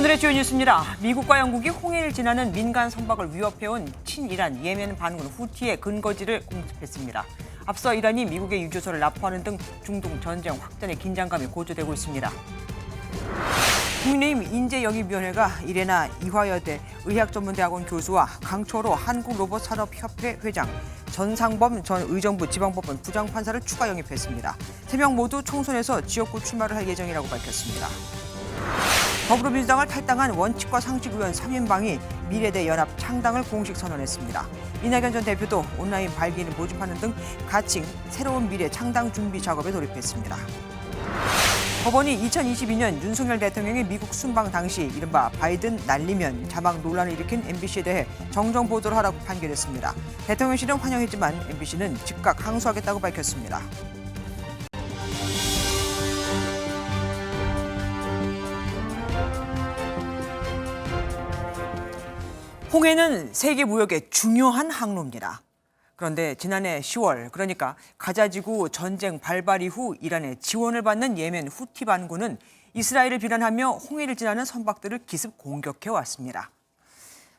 오늘의 주요 뉴스입니다. 미국과 영국이 홍해를 지나는 민간 선박을 위협해온 친이란 예멘 반군 후티의 근거지를 공습했습니다. 앞서 이란이 미국의 유조선을 납포하는 등 중동 전쟁 확전의 긴장감이 고조되고 있습니다. 국민의힘 인재영입위원회가 이래나 이화여대 의학전문대학원 교수와 강초로 한국로봇산업협회 회장, 전상범 전 의정부 지방법원 부장판사를 추가 영입했습니다. 3명 모두 총선에서 지역구 출마를 할 예정이라고 밝혔습니다. 더불어민주당을 탈당한 원칙과 상식위원 3인방이 미래대 연합 창당을 공식 선언했습니다. 이낙연 전 대표도 온라인 발기인을 모집하는 등 가칭 새로운 미래 창당 준비 작업에 돌입했습니다. 법원이 2022년 윤석열 대통령의 미국 순방 당시 이른바 바이든 날리면 자막 논란을 일으킨 MBC에 대해 정정 보도를 하라고 판결했습니다. 대통령실은 환영했지만 MBC는 즉각 항소하겠다고 밝혔습니다. 홍해는 세계 무역의 중요한 항로입니다. 그런데 지난해 10월, 그러니까 가자지구 전쟁 발발 이후 이란의 지원을 받는 예멘 후티 반군은 이스라엘을 비난하며 홍해를 지나는 선박들을 기습 공격해 왔습니다.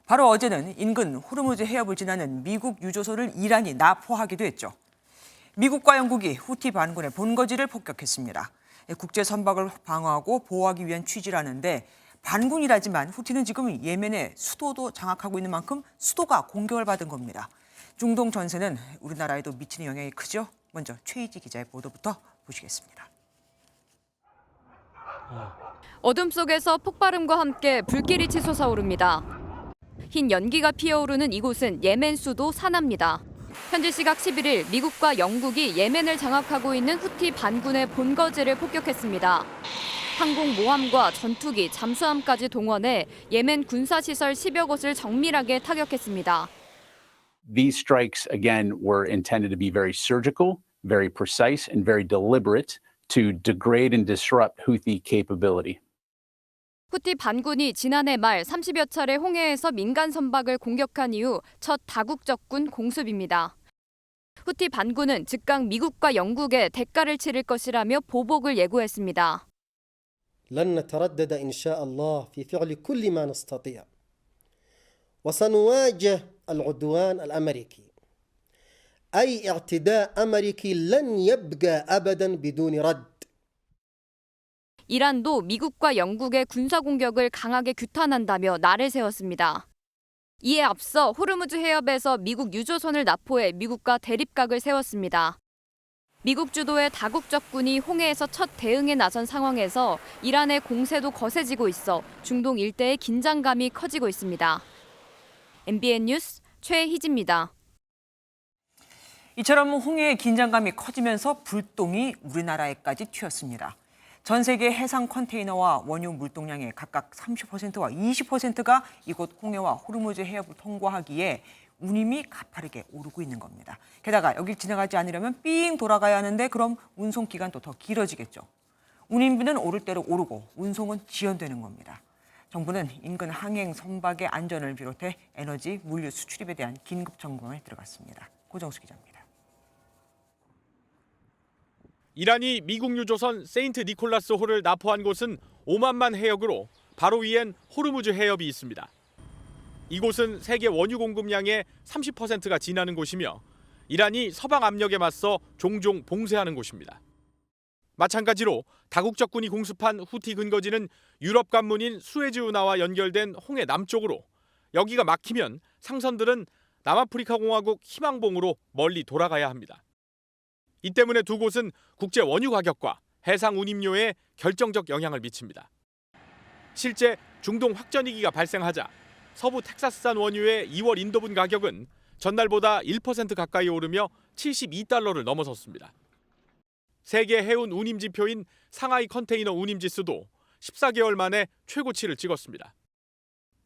바로 어제는 인근 호르무즈 해협을 지나는 미국 유조선을 이란이 납포하기도 했죠. 미국과 영국이 후티 반군의 본거지를 폭격했습니다. 국제 선박을 방어하고 보호하기 위한 취지라는데 반군이라지만 후티는 지금 예멘의 수도도 장악하고 있는 만큼 수도가 공격을 받은 겁니다. 중동 전세는 우리나라에도 미치는 영향이 크죠. 먼저 최희지 기자의 보도부터 보시겠습니다. 어둠 속에서 폭발음과 함께 불길이 치솟아오릅니다. 흰 연기가 피어오르는 이곳은 예멘 수도 사나입니다. 현지 시각 11일 미국과 영국이 예멘을 장악하고 있는 후티 반군의 본거지를 폭격했습니다. 항공모함과 전투기, 잠수함까지 동원해 예멘 군사시설 10여 곳을 정밀하게 타격했습니다. These strikes, again, were intended to be very surgical, very precise, and very deliberate to degrade and disrupt Houthi capability. 후티 반군이 지난해 말 30여 차례 홍해에서 민간 선박을 공격한 이후 첫 다국적군 공습입니다. 후티 반군은 즉각 미국과 영국에 대가를 치를 것이라며 보복을 예고했습니다. لن نتردد إن شاء الله في فعل كل ما نستطيع وسنواجه العدوان الأمريكي أي اعتداء أمريكي لن يبقى أبدا بدون رد. 이란도 미국과 영국의 군사 공격을 강하게 규탄한다며 날을 세웠습니다. 이에 앞서 호르무즈 해협에서 미국 유조선을 납포해 미국과 대립각을 세웠습니다. 미국 주도의 다국적군이 홍해에서 첫 대응에 나선 상황에서 이란의 공세도 거세지고 있어 중동 일대의 긴장감이 커지고 있습니다. MBN 뉴스 최희지입니다. 이처럼 홍해의 긴장감이 커지면서 불똥이 우리나라에까지 튀었습니다. 전 세계 해상 컨테이너와 원유 물동량의 각각 30%와 20%가 이곳 홍해와 호르무즈 해협을 통과하기에 운임이 가파르게 오르고 있는 겁니다. 게다가 여길 지나가지 않으려면 삥 돌아가야 하는데 그럼 운송 기간도 더 길어지겠죠. 운임비는 오를 대로 오르고 운송은 지연되는 겁니다. 정부는 인근 항행 선박의 안전을 비롯해 에너지, 물류 수출입에 대한 긴급 점검에 들어갔습니다. 고정수 기자입니다. 이란이 미국 유조선 세인트 니콜라스 호를 납포한 곳은 오만만 해역으로 바로 위엔 호르무즈 해협이 있습니다. 이곳은 세계 원유 공급량의 30%가 지나는 곳이며 이란이 서방 압력에 맞서 종종 봉쇄하는 곳입니다. 마찬가지로 다국적군이 공습한 후티 근거지는 유럽 관문인 수에즈 운하와 연결된 홍해 남쪽으로 여기가 막히면 상선들은 남아프리카 공화국 희망봉으로 멀리 돌아가야 합니다. 이 때문에 두 곳은 국제 원유 가격과 해상 운임료에 결정적 영향을 미칩니다. 실제 중동 확전 위기가 발생하자 서부 텍사스산 원유의 2월 인도분 가격은 전날보다 1% 가까이 오르며 72달러를 넘어섰습니다. 세계 해운 운임 지표인 상하이 컨테이너 운임 지수도 14개월 만에 최고치를 찍었습니다.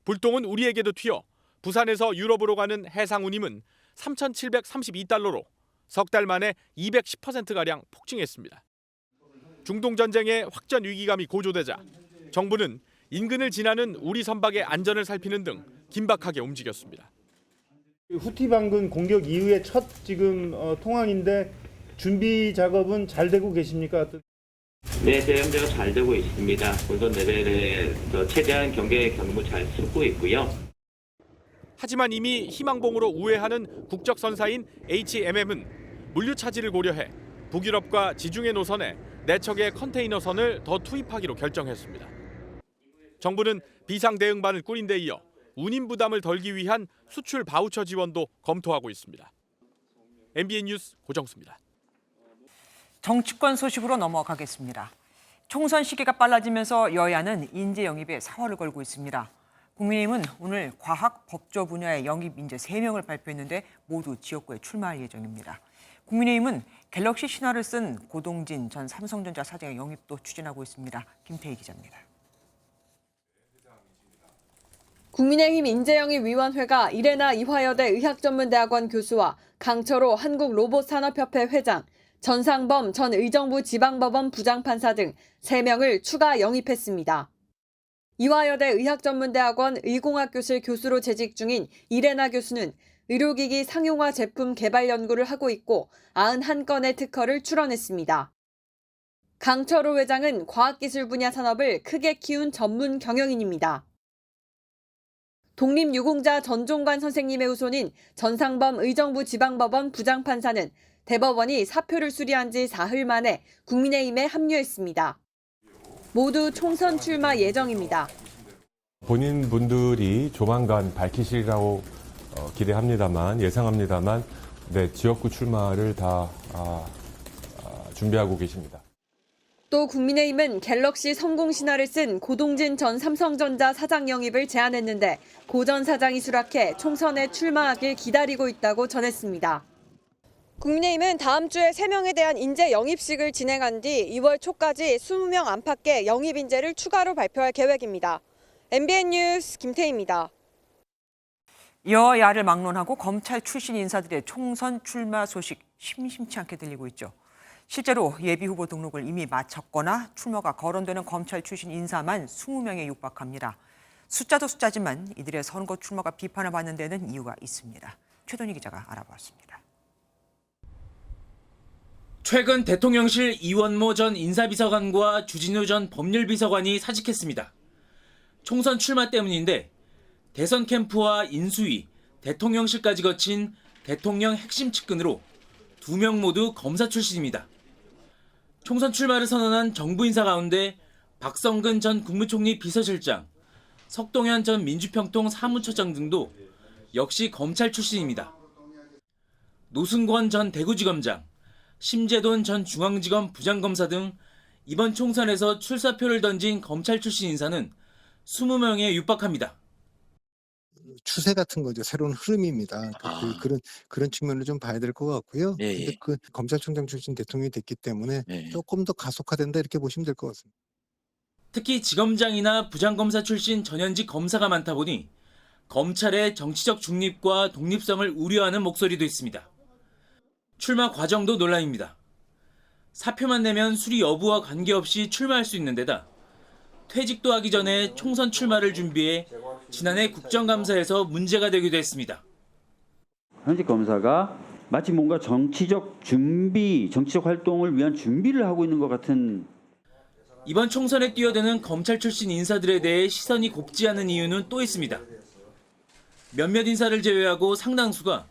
불똥은 우리에게도 튀어 부산에서 유럽으로 가는 해상 운임은 3,732달러로 석 달 만에 210%가량 폭증했습니다. 중동 전쟁의 확전 위기감이 고조되자 정부는 인근을 지나는 우리 선박의 안전을 살피는 등 긴박하게 움직였습니다. 후티 반군 공격 이후에 첫 지금 통항인데 준비 작업은 잘 되고 계십니까? 네, 대응제가 잘 되고 있습니다. 본선 레벨에서 최대한 경계 경무 잘 쓰고 있고요. 하지만 이미 희망봉으로 우회하는 국적선사인 HMM은 물류 차질을 고려해 북유럽과 지중해 노선에 4척의 컨테이너선을 더 투입하기로 결정했습니다. 정부는 비상대응반을 꾸린 데 이어 운임 부담을 덜기 위한 수출 바우처 지원도 검토하고 있습니다. MBN 뉴스 고정수입니다. 정치권 소식으로 넘어가겠습니다. 총선 시기가 빨라지면서 여야는 인재 영입에 사활을 걸고 있습니다. 국민의힘은 오늘 과학, 법조 분야의 영입 인재 3명을 발표했는데 모두 지역구에 출마할 예정입니다. 국민의힘은 갤럭시 신화를 쓴 고동진 전 삼성전자 사장의 영입도 추진하고 있습니다. 김태희 기자입니다. 국민의힘 인재영입위원회가 이레나 이화여대 의학전문대학원 교수와 강철호 한국로봇산업협회 회장, 전상범 전 의정부 지방법원 부장판사 등 3명을 추가 영입했습니다. 이화여대 의학전문대학원 의공학교실 교수로 재직 중인 이레나 교수는 의료기기 상용화 제품 개발 연구를 하고 있고 91건의 특허를 출원했습니다. 강철호 회장은 과학기술 분야 산업을 크게 키운 전문 경영인입니다. 독립유공자 전종관 선생님의 후손인 전상범 의정부 지방법원 부장판사는 대법원이 사표를 수리한 지 사흘 만에 국민의힘에 합류했습니다. 모두 총선 출마 예정입니다. 본인분들이 조만간 밝히시리라고 예상합니다만 네, 지역구 출마를 다 준비하고 계십니다. 또 국민의힘은 갤럭시 성공신화를 쓴 고동진 전 삼성전자 사장 영입을 제안했는데 고 전 사장이 수락해 총선에 출마하길 기다리고 있다고 전했습니다. 국민의힘은 다음 주에 3명에 대한 인재 영입식을 진행한 뒤 2월 초까지 20명 안팎의 영입 인재를 추가로 발표할 계획입니다. MBN 뉴스 김태희입니다. 여야를 막론하고 검찰 출신 인사들의 총선 출마 소식 심심치 않게 들리고 있죠. 실제로 예비후보 등록을 이미 마쳤거나 출마가 거론되는 검찰 출신 인사만 20명에 육박합니다. 숫자도 숫자지만 이들의 선거 출마가 비판을 받는 데는 이유가 있습니다. 최동희 기자가 알아봤습니다. 최근 대통령실 이원모 전 인사비서관과 주진우 전 법률비서관이 사직했습니다. 총선 출마 때문인데 대선 캠프와 인수위, 대통령실까지 거친 대통령 핵심 측근으로 2명 모두 검사 출신입니다. 총선 출마를 선언한 정부 인사 가운데 박성근 전 국무총리 비서실장, 석동현 전 민주평통 사무처장 등도 역시 검찰 출신입니다. 노승권 전 대구지검장, 심재돈 전 중앙지검 부장검사 등 이번 총선에서 출사표를 던진 검찰 출신 인사는 20명에 육박합니다. 추세 같은 거죠. 새로운 흐름입니다. 그런 측면을 좀 봐야 될 것 같고요. 근데 그 검찰총장 출신 대통령이 됐기 때문에 조금 더 가속화된다 이렇게 보시면 될 것 같습니다. 특히 지검장이나 부장검사 출신 전현직 검사가 많다 보니 검찰의 정치적 중립과 독립성을 우려하는 목소리도 있습니다. 출마 과정도 논란입니다. 사표만 내면 수리 여부와 관계없이 출마할 수 있는 데다 퇴직도 하기 전에 총선 출마를 준비해 지난해 국정감사에서 문제가 되기도 했습니다. 현직 검사가 마치 뭔가 정치적 활동을 위한 준비를 하고 있는 것 같은. 이번 총선에 뛰어드는 검찰 출신 인사들에 대해 시선이 곱지 않은 이유는 또 있습니다. 몇몇 인사를 제외하고 상당수가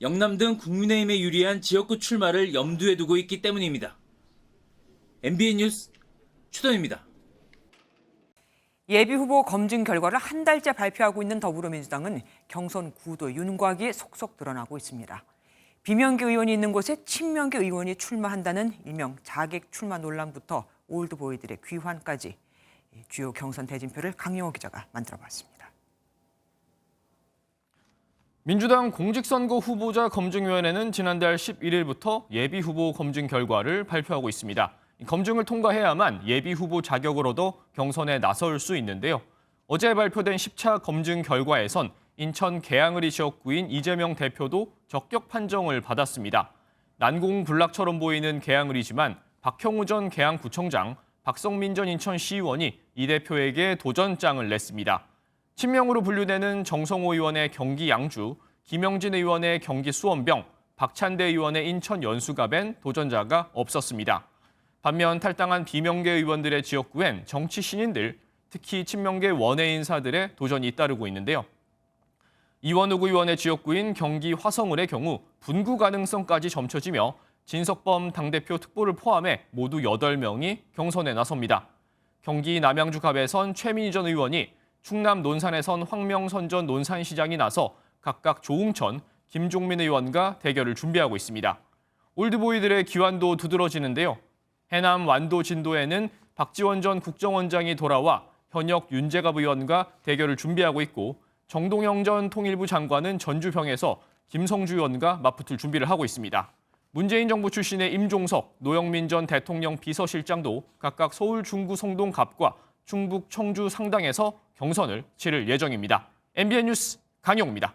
영남 등 국민의힘에 유리한 지역구 출마를 염두에 두고 있기 때문입니다. MBN 뉴스 최동입니다. 예비후보 검증 결과를 한 달째 발표하고 있는 더불어민주당은 경선 구도 윤곽이 속속 드러나고 있습니다. 비명계 의원이 있는 곳에 친명계 의원이 출마한다는 일명 자객 출마 논란부터 올드보이들의 귀환까지 주요 경선 대진표를 강영호 기자가 만들어봤습니다. 민주당 공직선거 후보자 검증위원회는 지난달 11일부터 예비후보 검증 결과를 발표하고 있습니다. 검증을 통과해야만 예비후보 자격을 얻어 경선에 나설 수 있는데요. 어제 발표된 10차 검증 결과에선 인천 계양을이 지역구인 이재명 대표도 적격 판정을 받았습니다. 난공불락처럼 보이는 계양을이지만 박형우 전 계양구청장, 박성민 전 인천시의원이 이 대표에게 도전장을 냈습니다. 친명으로 분류되는 정성호 의원의 경기 양주, 김영진 의원의 경기 수원병, 박찬대 의원의 인천 연수갑엔 도전자가 없었습니다. 반면 탈당한 비명계 의원들의 지역구엔 정치 신인들, 특히 친명계 원외 인사들의 도전이 잇따르고 있는데요. 이원욱 의원의 지역구인 경기 화성을의 경우 분구 가능성까지 점쳐지며 진석범 당대표 특보를 포함해 모두 8명이 경선에 나섭니다. 경기 남양주갑에선 최민희 전 의원이, 충남 논산에선 황명선 전 논산시장이 나서 각각 조웅천, 김종민 의원과 대결을 준비하고 있습니다. 올드보이들의 기완도 두드러지는데요. 해남 완도 진도에는 박지원 전 국정원장이 돌아와 현역 윤재갑 의원과 대결을 준비하고 있고, 정동영 전 통일부 장관은 전주평에서 김성주 의원과 맞붙을 준비를 하고 있습니다. 문재인 정부 출신의 임종석, 노영민 전 대통령 비서실장도 각각 서울 중구 성동갑과 충북 청주 상당에서 경선을 치를 예정입니다. MBN 뉴스 강용입니다.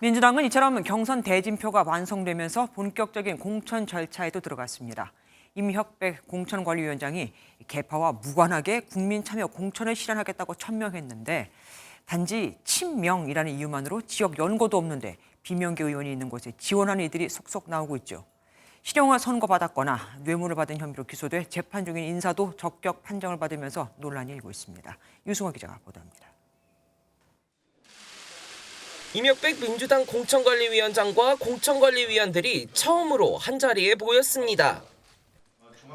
민주당은 이처럼 경선 대진표가 완성되면서 본격적인 공천 절차에도 들어갔습니다. 임혁백 공천관리위원장이 개파와 무관하게 국민 참여 공천을 실현하겠다고 천명했는데, 단지 친명이라는 이유만으로 지역 연고도 없는데 비명계 의원이 있는 곳에 지원하는 이들이 속속 나오고 있죠. 실형을 선고받았거나 뇌물을 받은 혐의로 기소돼 재판 중인 인사도 적격 판정을 받으면서 논란이 일고 있습니다. 유승호 기자가 보도합니다. 임혁백 민주당 공천관리위원장과 공천관리위원들이 처음으로 한자리에 모였습니다.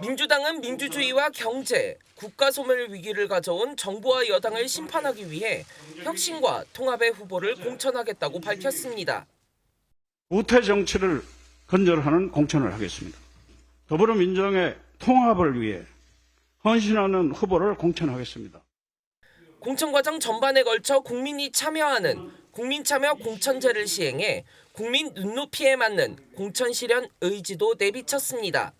민주당은 민주주의와 경제, 국가 소멸 위기를 가져온 정부와 여당을 심판하기 위해 혁신과 통합의 후보를 공천하겠다고 밝혔습니다. 우태 정치를 건절하는 공천을 하겠습니다. 더불어민주당의 통합을 위해 헌신하는 후보를 공천하겠습니다. 공천 과정 전반에 걸쳐 국민이 참여하는 국민참여 공천제를 시행해 국민 눈높이에 맞는 공천 실현 의지도 내비쳤습니다.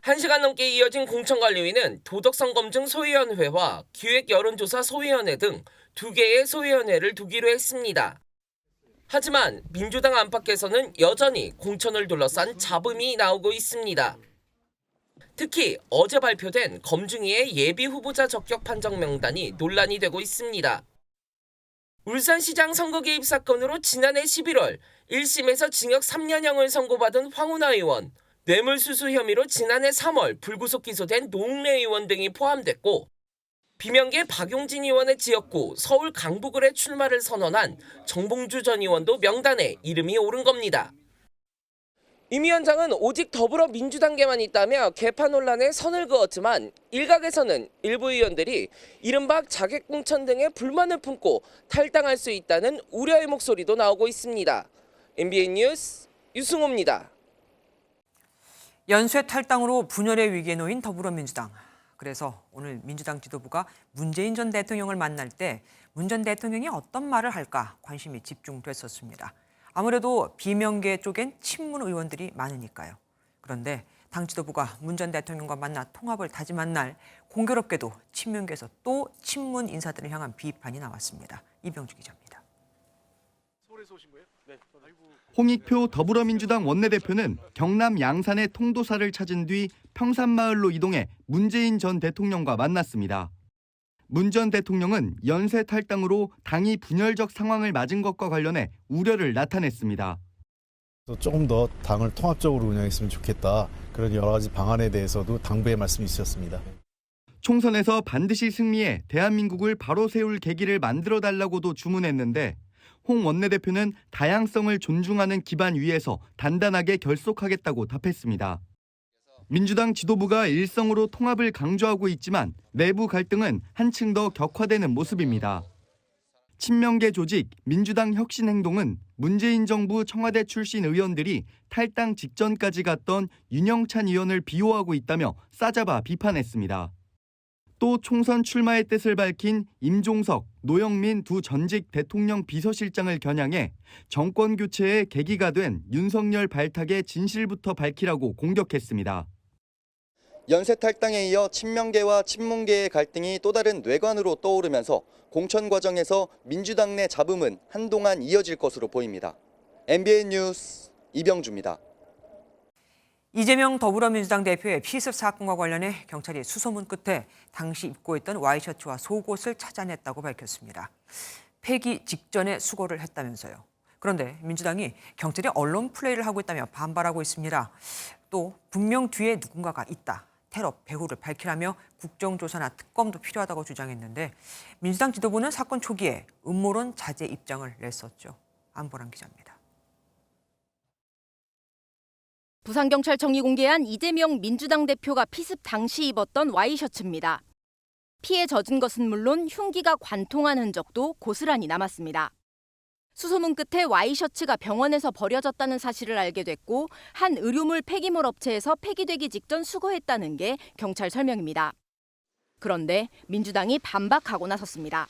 1시간 넘게 이어진 공천관리위는 도덕성 검증 소위원회와 기획여론조사 소위원회 등 2개의 소위원회를 두기로 했습니다. 하지만 민주당 안팎에서는 여전히 공천을 둘러싼 잡음이 나오고 있습니다. 특히 어제 발표된 검증위의 예비 후보자 적격 판정 명단이 논란이 되고 있습니다. 울산시장 선거 개입 사건으로 지난해 11월 1심에서 징역 3년형을 선고받은 황운하 의원, 뇌물수수 혐의로 지난해 3월 불구속 기소된 노웅래 의원 등이 포함됐고, 비명계 박용진 의원의 지역구 서울 강북을에 출마를 선언한 정봉주 전 의원도 명단에 이름이 오른 겁니다. 임 위원장은 오직 더불어민주당계만 있다며 개파 논란에 선을 그었지만, 일각에서는 일부 의원들이 이른바 자객공천 등의 불만을 품고 탈당할 수 있다는 우려의 목소리도 나오고 있습니다. MBN 뉴스 유승호입니다. 연쇄 탈당으로 분열의 위기에 놓인 더불어민주당. 그래서 오늘 민주당 지도부가 문재인 전 대통령을 만날 때 문 전 대통령이 어떤 말을 할까 관심이 집중됐었습니다. 아무래도 비명계 쪽엔 친문 의원들이 많으니까요. 그런데 당 지도부가 문 전 대통령과 만나 통합을 다짐한 날, 공교롭게도 친명계에서 또 친문 인사들을 향한 비판이 나왔습니다. 이병주 기자입니다. 홍익표 더불어민주당 원내대표는 경남 양산의 통도사를 찾은 뒤 평산마을로 이동해 문재인 전 대통령과 만났습니다. 문 전 대통령은 연쇄 탈당으로 당이 분열적 상황을 맞은 것과 관련해 우려를 나타냈습니다. 조금 더 당을 통합적으로 운영했으면 좋겠다. 그런 여러 가지 방안에 대해서도 당부의 말씀이 있었습니다. 총선에서 반드시 승리해 대한민국을 바로 세울 계기를 만들어달라고도 주문했는데, 홍 원내대표는 다양성을 존중하는 기반 위에서 단단하게 결속하겠다고 답했습니다. 민주당 지도부가 일성으로 통합을 강조하고 있지만 내부 갈등은 한층 더 격화되는 모습입니다. 친명계 조직 민주당 혁신행동은 문재인 정부 청와대 출신 의원들이 탈당 직전까지 갔던 윤영찬 의원을 비호하고 있다며 싸잡아 비판했습니다. 또 총선 출마의 뜻을 밝힌 임종석, 노영민 두 전직 대통령 비서실장을 겨냥해 정권 교체의 계기가 된 윤석열 발탁의 진실부터 밝히라고 공격했습니다. 연쇄 탈당에 이어 친명계와 친문계의 갈등이 또 다른 뇌관으로 떠오르면서 공천 과정에서 민주당 내 잡음은 한동안 이어질 것으로 보입니다. MBN 뉴스 이병주입니다. 이재명 더불어민주당 대표의 피습 사건과 관련해 경찰이 수소문 끝에 당시 입고 있던 와이셔츠와 속옷을 찾아냈다고 밝혔습니다. 폐기 직전에 수거를 했다면서요. 그런데 민주당이 경찰이 언론 플레이를 하고 있다며 반발하고 있습니다. 또 분명 뒤에 누군가가 있다. 테러 배후를 밝히라며 국정조사나 특검도 필요하다고 주장했는데 민주당 지도부는 사건 초기에 음모론 자제 입장을 냈었죠. 안보람 기자입니다. 부산경찰청이 공개한 이재명 민주당 대표가 피습 당시 입었던 와이셔츠입니다. 피에 젖은 것은 물론 흉기가 관통한 흔적도 고스란히 남았습니다. 수소문 끝에 와이셔츠가 병원에서 버려졌다는 사실을 알게 됐고 한 의료물 폐기물 업체에서 폐기되기 직전 수거했다는 게 경찰 설명입니다. 그런데 민주당이 반박하고 나섰습니다.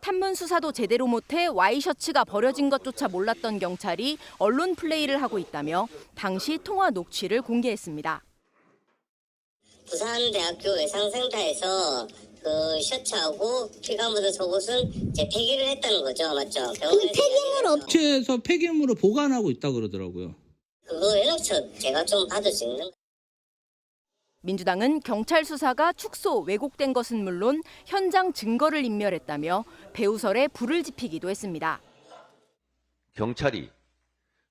탐문 수사도 제대로 못해 와이셔츠가 버려진 것조차 몰랐던 경찰이 언론 플레이를 하고 있다며 당시 통화 녹취를 공개했습니다. 부산대학교 외상센터에서 그 셔츠하고 피가 묻은 속옷은 이제 폐기를 했다는 거죠, 맞죠? 그 폐기물 업체에서 폐기물을 보관하고 있다 그러더라고요. 그거 연락처 제가 좀 받을 수 있는? 민주당은 경찰 수사가 축소, 왜곡된 것은 물론 현장 증거를 인멸했다며 배우설에 불을 지피기도 했습니다. 경찰이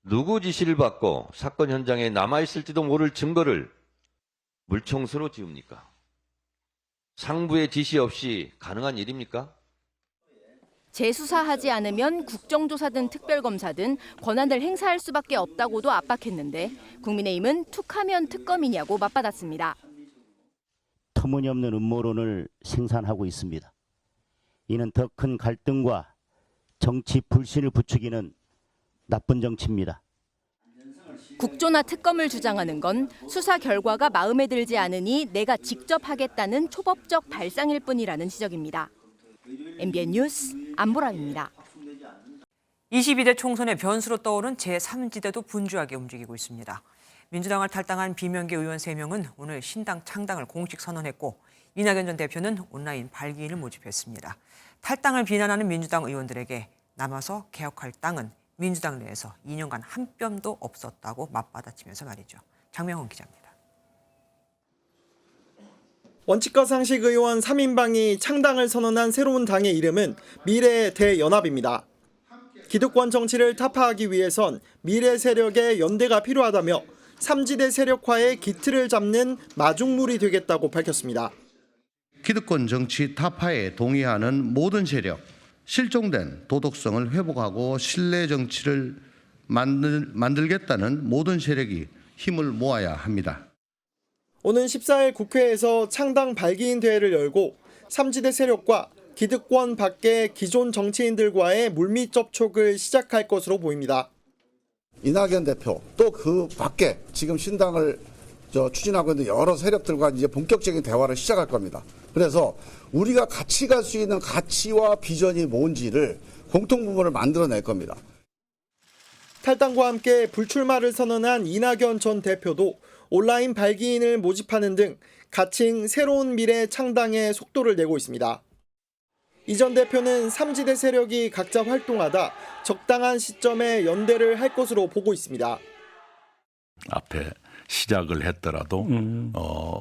누구 지시를 받고 사건 현장에 남아있을지도 모를 증거를 물총수로 지웁니까? 상부의 지시 없이 가능한 일입니까? 재수사하지 않으면 국정조사든 특별검사든 권한을 행사할 수밖에 없다고도 압박했는데 국민의힘은 툭하면 특검이냐고 맞받았습니다. 터무니없는 음모론을 생산하고 있습니다. 이는 더 큰 갈등과 정치 불신을 부추기는 나쁜 정치입니다. 국조나 특검을 주장하는 건 수사 결과가 마음에 들지 않으니 내가 직접 하겠다는 초법적 발상일 뿐이라는 지적입니다. MBN 뉴스 안보람입니다. 22대 총선의 변수로 떠오른 제3지대도 분주하게 움직이고 있습니다. 민주당을 탈당한 비명계 의원 3명은 오늘 신당 창당을 공식 선언했고 이낙연 전 대표는 온라인 발기인을 모집했습니다. 탈당을 비난하는 민주당 의원들에게 남아서 개혁할 당은 민주당 내에서 2년간 한 뼘도 없었다고 맞받아치면서 말이죠. 장명훈 기자입니다. 원칙과 상식 의원 3인방이 창당을 선언한 새로운 당의 이름은 미래 대연합입니다. 기득권 정치를 타파하기 위해선 미래 세력의 연대가 필요하다며 3지대 세력화의 기틀을 잡는 마중물이 되겠다고 밝혔습니다. 기득권 정치 타파에 동의하는 모든 세력, 실종된 도덕성을 회복하고 신뢰 정치를 만들겠다는 모든 세력이 힘을 모아야 합니다. 오는 14일 국회에서 창당 발기인 대회를 열고 3지대 세력과 기득권 밖의 기존 정치인들과의 물밑 접촉을 시작할 것으로 보입니다. 이낙연 대표 또 그 밖에 지금 신당을 추진하고 있는 여러 세력들과 이제 본격적인 대화를 시작할 겁니다. 그래서 우리가 같이 갈 수 있는 가치와 비전이 뭔지를 공통 부분을 만들어낼 겁니다. 탈당과 함께 불출마를 선언한 이낙연 전 대표도 온라인 발기인을 모집하는 등 가칭 새로운 미래 창당에 속도를 내고 있습니다. 이 전 대표는 3지대 세력이 각자 활동하다 적당한 시점에 연대를 할 것으로 보고 있습니다. 앞에 시작을 했더라도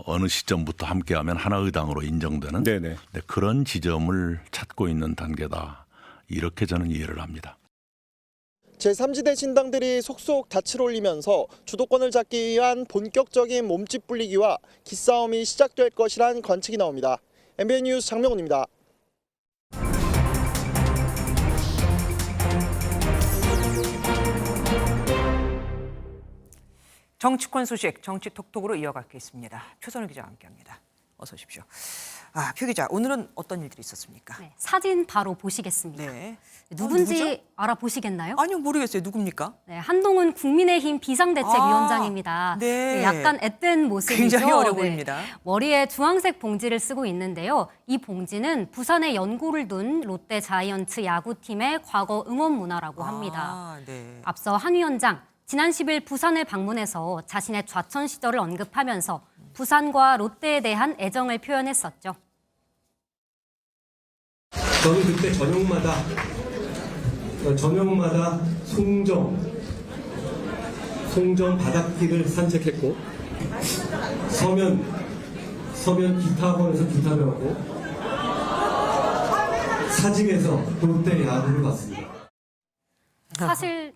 어느 시점부터 함께하면 하나의 당으로 인정되는 그런 지점을 찾고 있는 단계다. 이렇게 저는 이해를 합니다. 제3지대 신당들이 속속 닻을 올리면서 주도권을 잡기 위한 본격적인 몸집 불리기와 기싸움이 시작될 것이란 관측이 나옵니다. MBN 뉴스 장명훈입니다. 정치권 소식 정치톡톡으로 이어가겠습니다. 표선우 기자와 함께합니다. 어서 오십시오. 표 기자, 오늘은 어떤 일들이 있었습니까? 네, 사진 바로 보시겠습니다. 네. 누군지 알아보시겠나요? 아니요, 모르겠어요. 누굽니까? 네, 한동훈 국민의힘 비상대책위원장입니다. 네. 약간 앳된 모습이죠. 굉장히 어려 보입니다. 머리에 주황색 봉지를 쓰고 있는데요. 이 봉지는 부산에 연고를 둔 롯데 자이언츠 야구팀의 과거 응원 문화라고 합니다. 네. 앞서 한 위원장, 지난 10일 부산을 방문해서 자신의 좌천 시절을 언급하면서 부산과 롯데에 대한 애정을 표현했었죠. 저는 그때 저녁마다 송정 바닷길을 산책했고 서면 기타학원에서 기타 배웠고 사직에서 롯데 야구를 봤습니다. 사실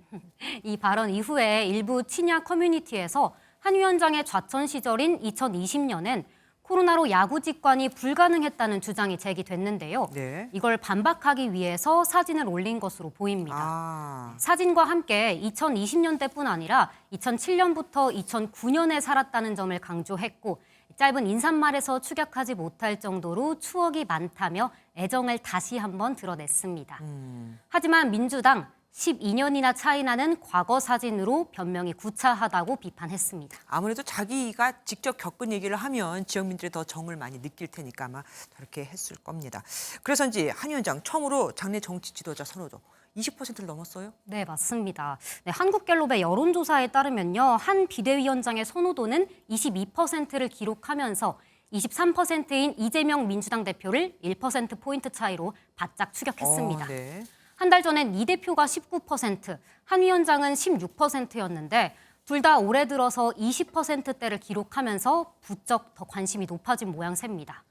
이 발언 이후에 일부 친야 커뮤니티에서 한 위원장의 좌천 시절인 2020년엔 코로나로 야구 직관이 불가능했다는 주장이 제기됐는데요. 네. 이걸 반박하기 위해서 사진을 올린 것으로 보입니다. 사진과 함께 2020년대뿐 아니라 2007년부터 2009년에 살았다는 점을 강조했고 짧은 인사말에서 축약하지 못할 정도로 추억이 많다며 애정을 다시 한번 드러냈습니다. 하지만 민주당 12년이나 차이 나는 과거 사진으로 변명이 구차하다고 비판했습니다. 아무래도 자기가 직접 겪은 얘기를 하면 지역민들이 더 정을 많이 느낄 테니까 아마 저렇게 했을 겁니다. 그래서인지 한 위원장 처음으로 장내 정치 지도자 선호도 20%를 넘었어요? 네, 맞습니다. 네, 한국갤럽의 여론조사에 따르면요. 한 비대위원장의 선호도는 22%를 기록하면서 23%인 이재명 민주당 대표를 1%포인트 차이로 바짝 추격했습니다. 네. 한 달 전엔 이 대표가 19%, 한 위원장은 16%였는데 둘 다 올해 들어서 20%대를 기록하면서 부쩍 더 관심이 높아진 모양새입니다.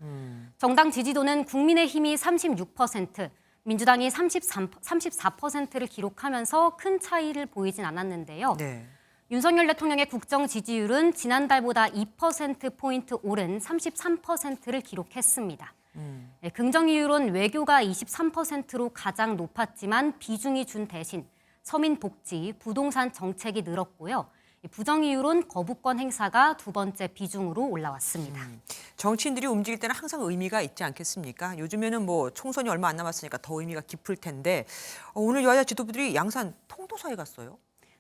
정당 지지도는 국민의힘이 36%, 민주당이 34%를 기록하면서 큰 차이를 보이진 않았는데요. 네. 윤석열 대통령의 국정 지지율은 지난달보다 2%포인트 오른 33%를 기록했습니다. 긍정이율은 외교가 23%로 가장 높았지만 비중이 준 대신 서민 복지, 부동산 정책이 늘었고요. 부정이율은 거부권 행사가 두 번째 비중으로 올라왔습니다. 정치인들이 움직일 때는 항상 의미가 있지 않겠습니까? 요즘에는 뭐 총선이 얼마 안 남았으니까 더 의미가 깊을 텐데 오늘 여야 지도부들이 양산 통도사에 갔어요.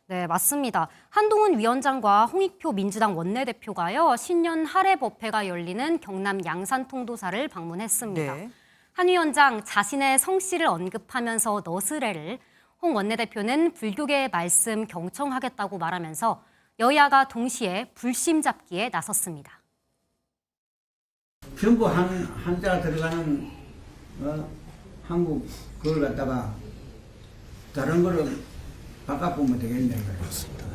네, 맞습니다. 한동훈 위원장과 홍익표 민주당 원내대표가요. 신년 할애 법회가 열리는 경남 양산 통도사를 방문했습니다. 네. 한 위원장 자신의 성씨를 언급하면서 너스레를, 홍 원내대표는 불교계의 말씀 경청하겠다고 말하면서 여야가 동시에 불심 잡기에 나섰습니다. 전부 한자 들어가는 한국 그걸 갖다가 다른 거를 바꿔보면 되겠네. 맞습니다.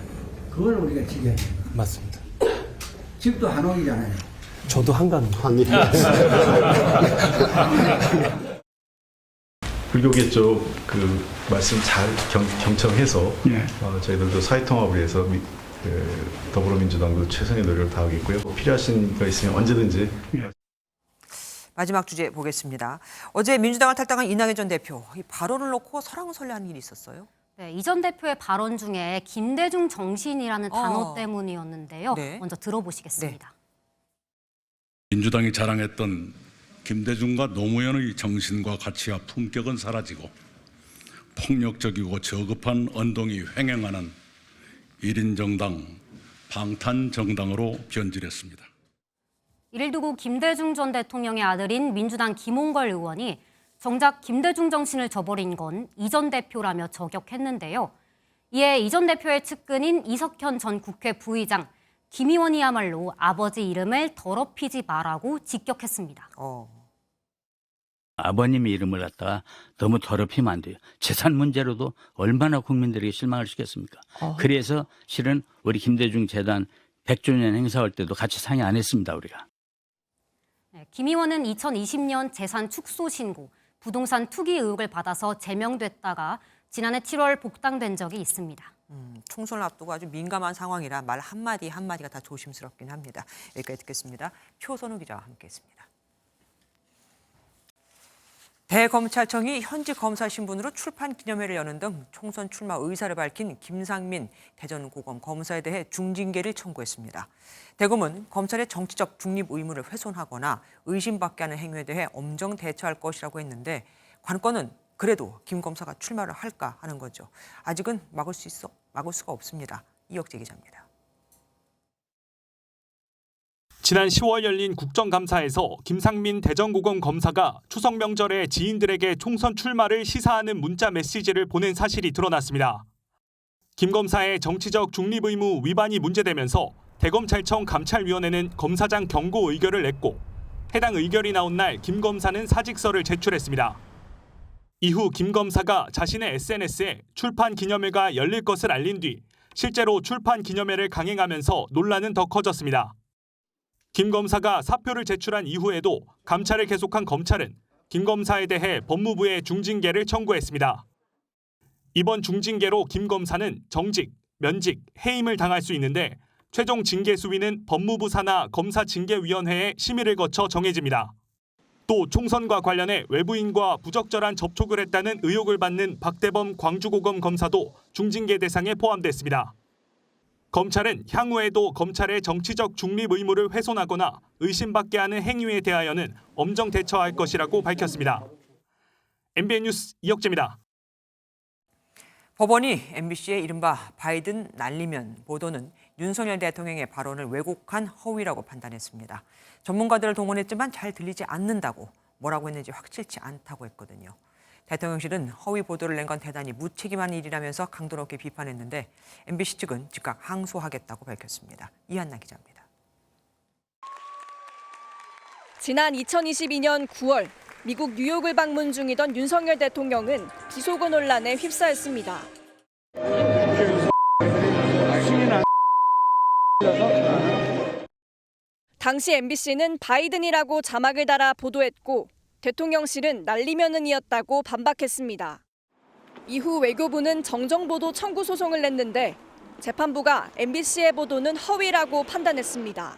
그걸 우리가 지켜야 됩니다. 맞습니다. 집도 한옥이잖아요. 저도 한강입니다. 불교계 쪽 그 말씀 잘 경청해서 저희들도 사회통합을 위해서 더불어민주당도 최선의 노력을 다하겠고요. 필요하신 거 있으면 언제든지. 마지막 주제 보겠습니다. 어제 민주당을 탈당한 이낙연 전 대표, 이 발언을 놓고 설왕설래하는 일이 있었어요. 네, 이 전 대표의 발언 중에 김대중 정신이라는 단어 때문이었는데요. 네. 먼저 들어보시겠습니다. 민주당이 자랑했던 김대중과 노무현의 정신과 가치와 품격은 사라지고 폭력적이고 저급한 언동이 횡행하는 1인 정당, 방탄 정당으로 변질했습니다. 이를 두고 김대중 전 대통령의 아들인 민주당 김홍걸 의원이 정작 김대중 정신을 저버린 건 이 전 대표라며 저격했는데요. 이에 이 전 대표의 측근인 이석현 전 국회 부의장, 김 의원이야말로 아버지 이름을 더럽히지 마라고 직격했습니다. 아버님의 이름을 갖다가 너무 더럽히면 안 돼요. 재산 문제로도 얼마나 국민들에게 실망을 시켰습니까? 그래서 실은 우리 김대중 재단 100주년 행사할 때도 같이 상의 안 했습니다, 우리가. 네, 김 의원은 2020년 재산 축소 신고, 부동산 투기 의혹을 받아서 제명됐다가 지난해 7월 복당된 적이 있습니다. 총선을 앞두고 아주 민감한 상황이라 말 한마디 한마디가 다 조심스럽긴 합니다. 여기까지 듣겠습니다. 표선우 기자와 함께했습니다. 대검찰청이 현직 검사 신분으로 출판 기념회를 여는 등 총선 출마 의사를 밝힌 김상민 대전고검 검사에 대해 중징계를 청구했습니다. 대검은 검찰의 정치적 중립 의무를 훼손하거나 의심받게 하는 행위에 대해 엄정 대처할 것이라고 했는데 관건은 그래도 김 검사가 출마를 할까 하는 거죠. 아직은 막을 수가 없습니다. 이혁재 기자입니다. 지난 10월 열린 국정감사에서 김상민 대전고검 검사가 추석 명절에 지인들에게 총선 출마를 시사하는 문자 메시지를 보낸 사실이 드러났습니다. 김 검사의 정치적 중립 의무 위반이 문제되면서 대검찰청 감찰위원회는 검사장 경고 의결을 냈고 해당 의결이 나온 날 김 검사는 사직서를 제출했습니다. 이후 김 검사가 자신의 SNS에 출판 기념회가 열릴 것을 알린 뒤 실제로 출판 기념회를 강행하면서 논란은 더 커졌습니다. 김 검사가 사표를 제출한 이후에도 감찰을 계속한 검찰은 김 검사에 대해 법무부에 중징계를 청구했습니다. 이번 중징계로 김 검사는 정직, 면직, 해임을 당할 수 있는데 최종 징계 수위는 법무부 산하 검사징계위원회의 심의를 거쳐 정해집니다. 또 총선과 관련해 외부인과 부적절한 접촉을 했다는 의혹을 받는 박대범 광주고검 검사도 중징계 대상에 포함됐습니다. 검찰은 향후에도 검찰의 정치적 중립 의무를 훼손하거나 의심받게 하는 행위에 대하여는 엄정 대처할 것이라고 밝혔습니다. MBN 뉴스 이혁재입니다. 법원이 MBC의 이른바 바이든 날리면 보도는 윤석열 대통령의 발언을 왜곡한 허위라고 판단했습니다. 전문가들을 동원했지만 잘 들리지 않는다고, 뭐라고 했는지 확실치 않다고 했거든요. 대통령실은 허위 보도를 낸 건 대단히 무책임한 일이라면서 강도 높게 비판했는데 MBC 측은 즉각 항소하겠다고 밝혔습니다. 이한나 기자입니다. 지난 2022년 9월 미국 뉴욕을 방문 중이던 윤석열 대통령은 비속어 논란에 휩싸였습니다. 당시 MBC는 바이든이라고 자막을 달아 보도했고 대통령실은 날리면은이었다고 반박했습니다. 이후 외교부는 정정보도 청구 소송을 냈는데 재판부가 MBC의 보도는 허위라고 판단했습니다.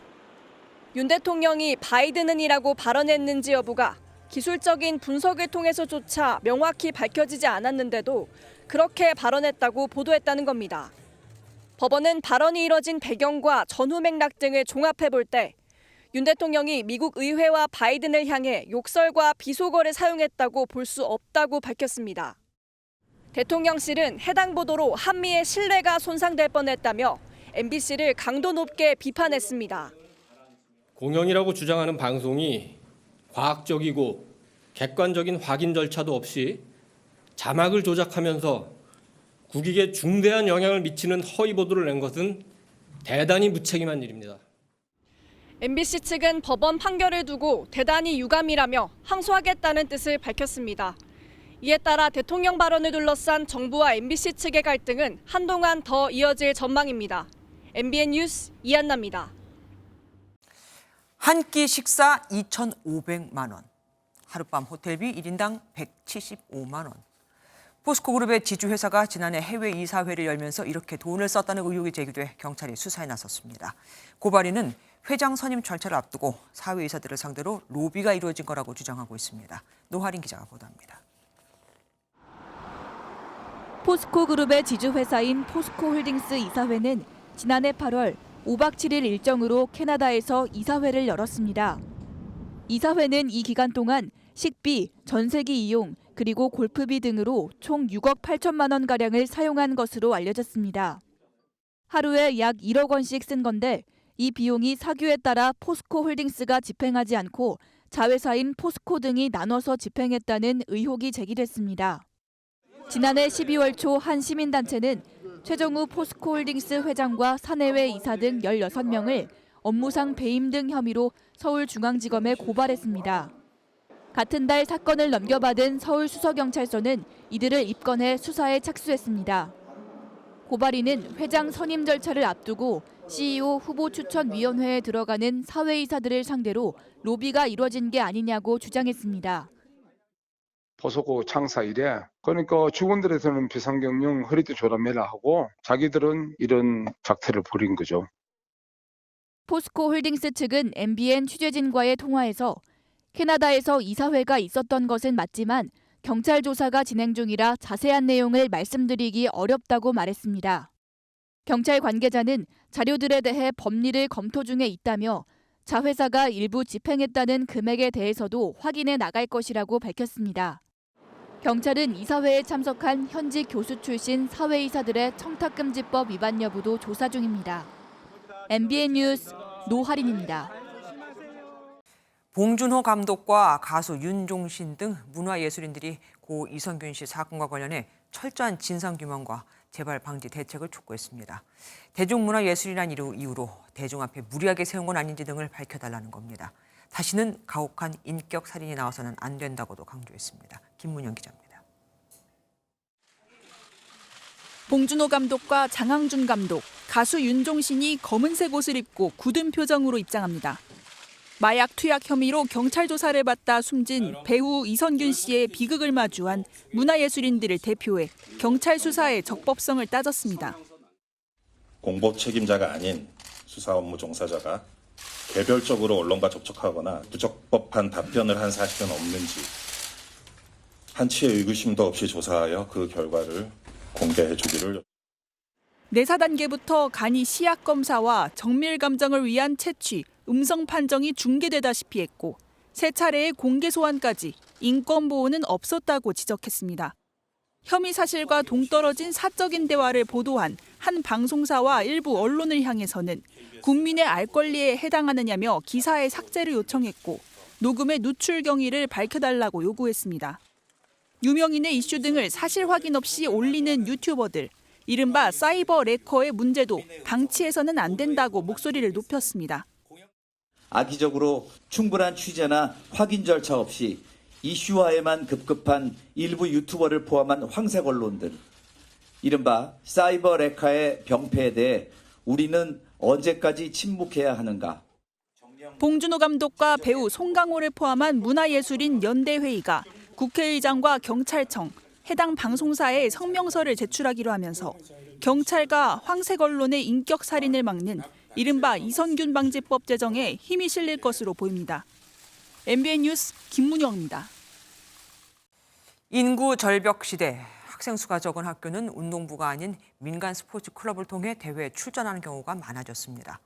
윤 대통령이 바이든은이라고 발언했는지 여부가 기술적인 분석을 통해서조차 명확히 밝혀지지 않았는데도 그렇게 발언했다고 보도했다는 겁니다. 법원은 발언이 이뤄진 배경과 전후 맥락 등을 종합해 볼 때 윤 대통령이 미국 의회와 바이든을 향해 욕설과 비속어를 사용했다고 볼 수 없다고 밝혔습니다. 대통령실은 해당 보도로 한미의 신뢰가 손상될 뻔했다며 MBC를 강도 높게 비판했습니다. 공연이라고 주장하는 방송이 과학적이고 객관적인 확인 절차도 없이 자막을 조작하면서 국익에 중대한 영향을 미치는 허위 보도를 낸 것은 대단히 무책임한 일입니다. MBC 측은 법원 판결을 두고 대단히 유감이라며 항소하겠다는 뜻을 밝혔습니다. 이에 따라 대통령 발언을 둘러싼 정부와 MBC 측의 갈등은 한동안 더 이어질 전망입니다. MBN 뉴스 이한나입니다. 한 끼 식사 2,500만 원. 하룻밤 호텔비 1인당 175만 원. 포스코그룹의 지주회사가 지난해 해외 이사회를 열면서 이렇게 돈을 썼다는 의혹이 제기돼 경찰이 수사에 나섰습니다. 고발인은 회장 선임 절차를 앞두고 사회이사들을 상대로 로비가 이루어진 거라고 주장하고 있습니다. 노하린 기자가 보도합니다. 포스코그룹의 지주회사인 포스코홀딩스 이사회는 지난해 8월 5박 7일 일정으로 캐나다에서 이사회를 열었습니다. 이사회는 이 기간 동안 식비, 전세기 이용, 그리고 골프비 등으로 총 6억 8천만 원가량을 사용한 것으로 알려졌습니다. 하루에 약 1억 원씩 쓴 건데 이 비용이 사규에 따라 포스코홀딩스가 집행하지 않고 자회사인 포스코 등이 나눠서 집행했다는 의혹이 제기됐습니다. 지난해 12월 초 한 시민단체는 최정우 포스코홀딩스 회장과 사내외 이사 등 16명을 업무상 배임 등 혐의로 서울중앙지검에 고발했습니다. 같은 달 사건을 넘겨받은 서울수서경찰서는 이들을 입건해 수사에 착수했습니다. 고발인은 회장 선임 절차를 앞두고 CEO 후보 추천위원회에 들어가는 사회이사들을 상대로 로비가 이뤄진 게 아니냐고 주장했습니다. 포스코 창사 이래 그러니까 직원들에서는 비상경영 허리띠 조람매라 하고 자기들은 이런 작태를 벌인 거죠. 포스코홀딩스 측은 MBN 취재진과의 통화에서 캐나다에서 이사회가 있었던 것은 맞지만 경찰 조사가 진행 중이라 자세한 내용을 말씀드리기 어렵다고 말했습니다. 경찰 관계자는 자료들에 대해 법리를 검토 중에 있다며 자회사가 일부 집행했다는 금액에 대해서도 확인해 나갈 것이라고 밝혔습니다. 경찰은 이사회에 참석한 현직 교수 출신 사회이사들의 청탁금지법 위반 여부도 조사 중입니다. MBN 뉴스 노하린입니다. 봉준호 감독과 가수 윤종신 등 문화예술인들이 고 이성균 씨 사건과 관련해 철저한 진상규명과 재발 방지 대책을 촉구했습니다. 대중문화예술이란 이유로 대중 앞에 무리하게 세운 건 아닌지 등을 밝혀달라는 겁니다. 다시는 가혹한 인격 살인이 나와서는 안 된다고도 강조했습니다. 김문영 기자입니다. 봉준호 감독과 장항준 감독, 가수 윤종신이 검은색 옷을 입고 굳은 표정으로 입장합니다. 마약 투약 혐의로 경찰 조사를 받다 숨진 배우 이선균 씨의 비극을 마주한 문화예술인들을 대표해 경찰 수사의 적법성을 따졌습니다. 공법 책임자가 아닌 수사 업무 종사자가 개별적으로 언론과 접촉하거나 부적법한 답변을 한 사실은 없는지 한치의 의구심도 없이 조사하여 그 결과를 공개해 주기를. 내사 단계부터 간이 시약 검사와 정밀 감정을 위한 채취, 음성 판정이 중계되다시피 했고 세 차례의 공개 소환까지 인권 보호는 없었다고 지적했습니다. 혐의 사실과 동떨어진 사적인 대화를 보도한 한 방송사와 일부 언론을 향해서는 국민의 알 권리에 해당하느냐며 기사의 삭제를 요청했고 녹음의 누출 경위를 밝혀달라고 요구했습니다. 유명인의 이슈 등을 사실 확인 없이 올리는 유튜버들, 이른바 사이버 레커의 문제도 방치해서는 안 된다고 목소리를 높였습니다. 악의적으로 충분한 취재나 확인 절차 없이 이슈화에만 급급한 일부 유튜버를 포함한 황색 언론들, 이른바 사이버 레카의 병폐에 대해 우리는 언제까지 침묵해야 하는가? 봉준호 감독과 배우 송강호를 포함한 문화예술인 연대회의가 국회의장과 경찰청, 해당 방송사에 성명서를 제출하기로 하면서 경찰과 황색 언론의 인격 살인을 막는 이른바 이선균 방지법 제정에 힘이 실릴 것으로 보입니다. MBN 뉴스 김문영입니다. 인구 절벽 시대, 학생 수가 적은 학교는 운동부가 아닌 민간 스포츠 클럽을 통해 대회에 출전하는 경우가 많아졌습니다.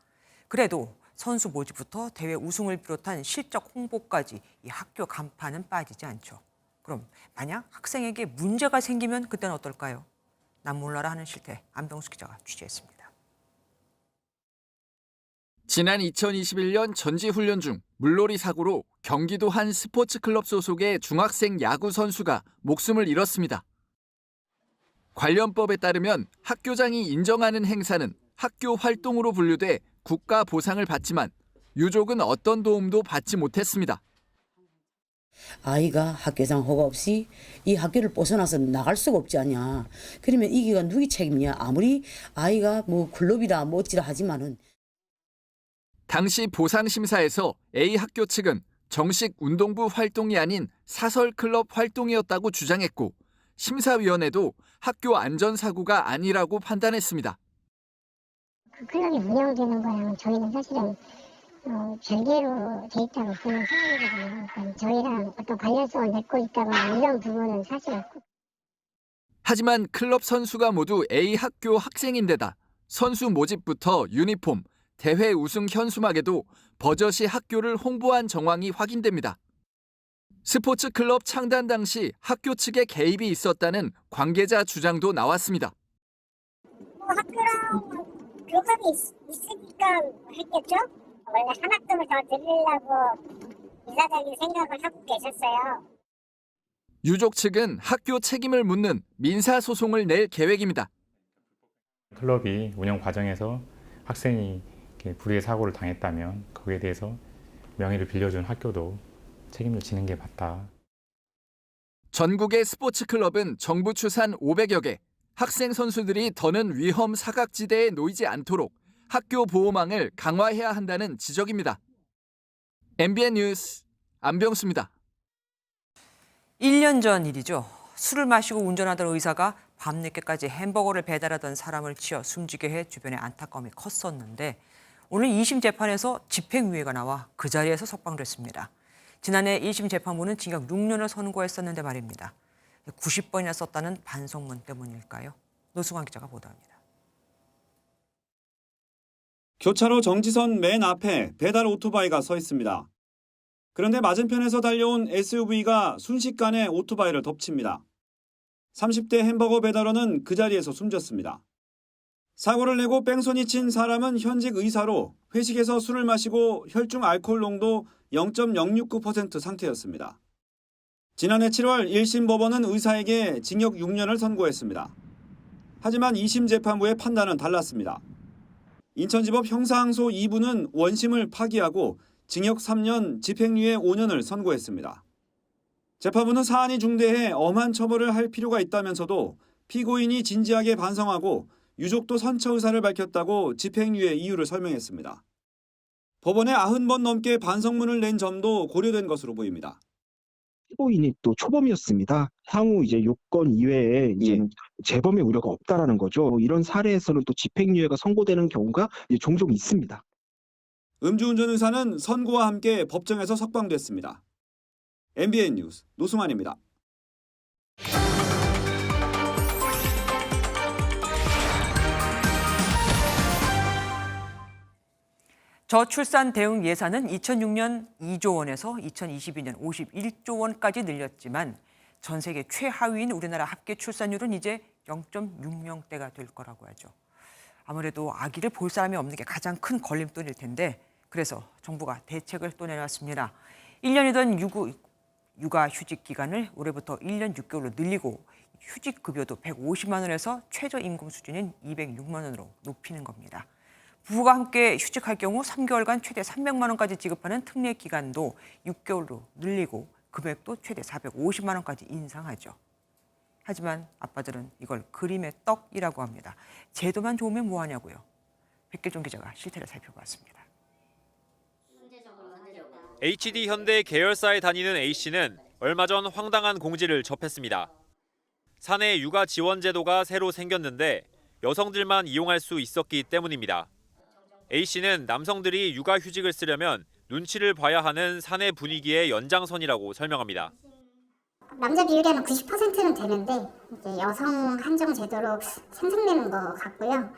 그래도 선수 모집부터 대회 우승을 비롯한 실적 홍보까지 이 학교 간판은 빠지지 않죠. 그럼 만약 학생에게 문제가 생기면 그때는 어떨까요? 난 몰라라 하는 실태, 안병수 기자가 취재했습니다. 지난 2021년 전지훈련 중 물놀이 사고로 경기도 한 스포츠클럽 소속의 중학생 야구 선수가 목숨을 잃었습니다. 관련 법에 따르면 학교장이 인정하는 행사는 학교 활동으로 분류돼 국가 보상을 받지만 유족은 어떤 도움도 받지 못했습니다. 아이가 학교장 허가 없이 이 학교를 벗어나서 나갈 수가 없지 않냐. 그러면 이 기간 누구 책임이냐. 아무리 아이가 뭐 클럽이다 뭐 어찌라 하지만은. 당시 보상심사에서 A 학교 측은 정식 운동부 활동이 아닌 사설클럽 활동이었다고 주장했고 심사위원회도 학교 안전사고가 아니라고 판단했습니다. 그 클럽이 운영되는 거랑 저희는 사실은 별개로 돼 있다고 보는 상황이거든요. 그러니까 저희랑 어떤 관련성을 맺고 있다거나 이런 부분은 사실 없고. 하지만 클럽 선수가 모두 A 학교 학생인데다 선수 모집부터 유니폼, 대회 우승 현수막에도 버젓이 학교를 홍보한 정황이 확인됩니다. 스포츠 클럽 창단 당시 학교 측의 개입이 있었다는 관계자 주장도 나왔습니다. 학교랑 교섭이 있으니까 했겠죠? 원래 한 학점을 더 드리려고 이사적인 생각을 하고 계셨어요. 유족 측은 학교 책임을 묻는 민사소송을 낼 계획입니다. 클럽이 운영 과정에서 학생이 불의의 사고를 당했다면 거기에 대해서 명의를 빌려준 학교도 책임을 지는 게 맞다. 전국의 스포츠 클럽은 정부 추산 500여 개, 학생 선수들이 더는 위험 사각지대에 놓이지 않도록 학교 보호망을 강화해야 한다는 지적입니다. MBN 뉴스 안병수입니다. 1년 전 일이죠. 술을 마시고 운전하던 의사가 밤늦게까지 햄버거를 배달하던 사람을 치어 숨지게 해 주변에 안타까움이 컸었는데 오늘 2심 재판에서 집행유예가 나와 그 자리에서 석방됐습니다. 지난해 1심 재판부는 징역 6년을 선고했었는데 말입니다. 90번이나 썼다는 반성문 때문일까요? 노승환 기자가 보도합니다. 교차로 정지선 맨 앞에 배달 오토바이가 서 있습니다. 그런데 맞은편에서 달려온 SUV가 순식간에 오토바이를 덮칩니다. 30대 햄버거 배달원은 그 자리에서 숨졌습니다. 사고를 내고 뺑소니 친 사람은 현직 의사로 회식에서 술을 마시고 혈중 알코올 농도 0.069% 상태였습니다. 지난해 7월 1심 법원은 의사에게 징역 6년을 선고했습니다. 하지만 2심 재판부의 판단은 달랐습니다. 인천지법 형사항소 2부는 원심을 파기하고 징역 3년, 집행유예 5년을 선고했습니다. 재판부는 사안이 중대해 엄한 처벌을 할 필요가 있다면서도 피고인이 진지하게 반성하고 유족도 선처 의사를 밝혔다고 집행유예 이유를 설명했습니다. 법원에 90번 넘게 반성문을 낸 점도 고려된 것으로 보입니다. 피고인이 또 초범이었습니다. 향후 이제 요건 이외에 이제 재범의 우려가 없다라는 거죠. 이런 사례에서는 또 집행유예가 선고되는 경우가 이제 종종 있습니다. 음주운전 의사는 선고와 함께 법정에서 석방됐습니다. MBN 뉴스 노승환입니다. 저출산 대응 예산은 2006년 2조 원에서 2022년 51조 원까지 늘렸지만 전 세계 최하위인 우리나라 합계 출산율은 이제 0.6명대가 될 거라고 하죠. 아무래도 아기를 볼 사람이 없는 게 가장 큰 걸림돌일 텐데 그래서 정부가 대책을 또 내놨습니다. 1년이던 육아휴직 기간을 올해부터 1년 6개월로 늘리고 휴직급여도 150만 원에서 최저임금 수준인 206만 원으로 높이는 겁니다. 부부가 함께 휴직할 경우 3개월간 최대 300만 원까지 지급하는 특례 기간도 6개월로 늘리고 금액도 최대 450만 원까지 인상하죠. 하지만 아빠들은 이걸 그림의 떡이라고 합니다. 제도만 좋으면 뭐하냐고요. 백길종 기자가 실태를 살펴봤습니다. HD 현대 계열사에 다니는 A씨는 얼마 전 황당한 공지를 접했습니다. 사내 육아 지원 제도가 새로 생겼는데 여성들만 이용할 수 있었기 때문입니다. A씨는 남성들이 육아휴직을 쓰려면 눈치를 봐야 하는 사내 분위기의 연장선이라고 설명합니다. 남자 비율이 한 90%는 되는데 이제 여성 한정 제도로 생성되는 것 같고요.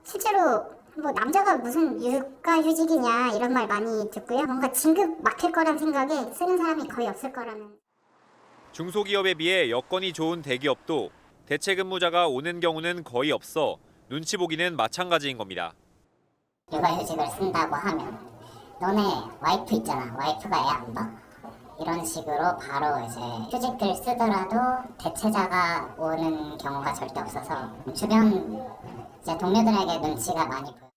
실제로 뭐 남자가 무슨 육아휴직이냐 이런 말 많이 듣고요. 뭔가 진급 막힐 거란 생각에 쓰는 사람이 거의 없을 거라는. 중소기업에 비해 여건이 좋은 대기업도 대체 근무자가 오는 경우는 거의 없어 눈치 보기는 마찬가지인 겁니다. 육아휴직을 쓴다고 하면 너네 와이프 있잖아. 와이프가 애 안 봐? 이런 식으로 바로 이제 휴직을 쓰더라도 대체자가 오는 경우가 절대 없어서 주변 이제 동료들에게 눈치가 많이 보여요.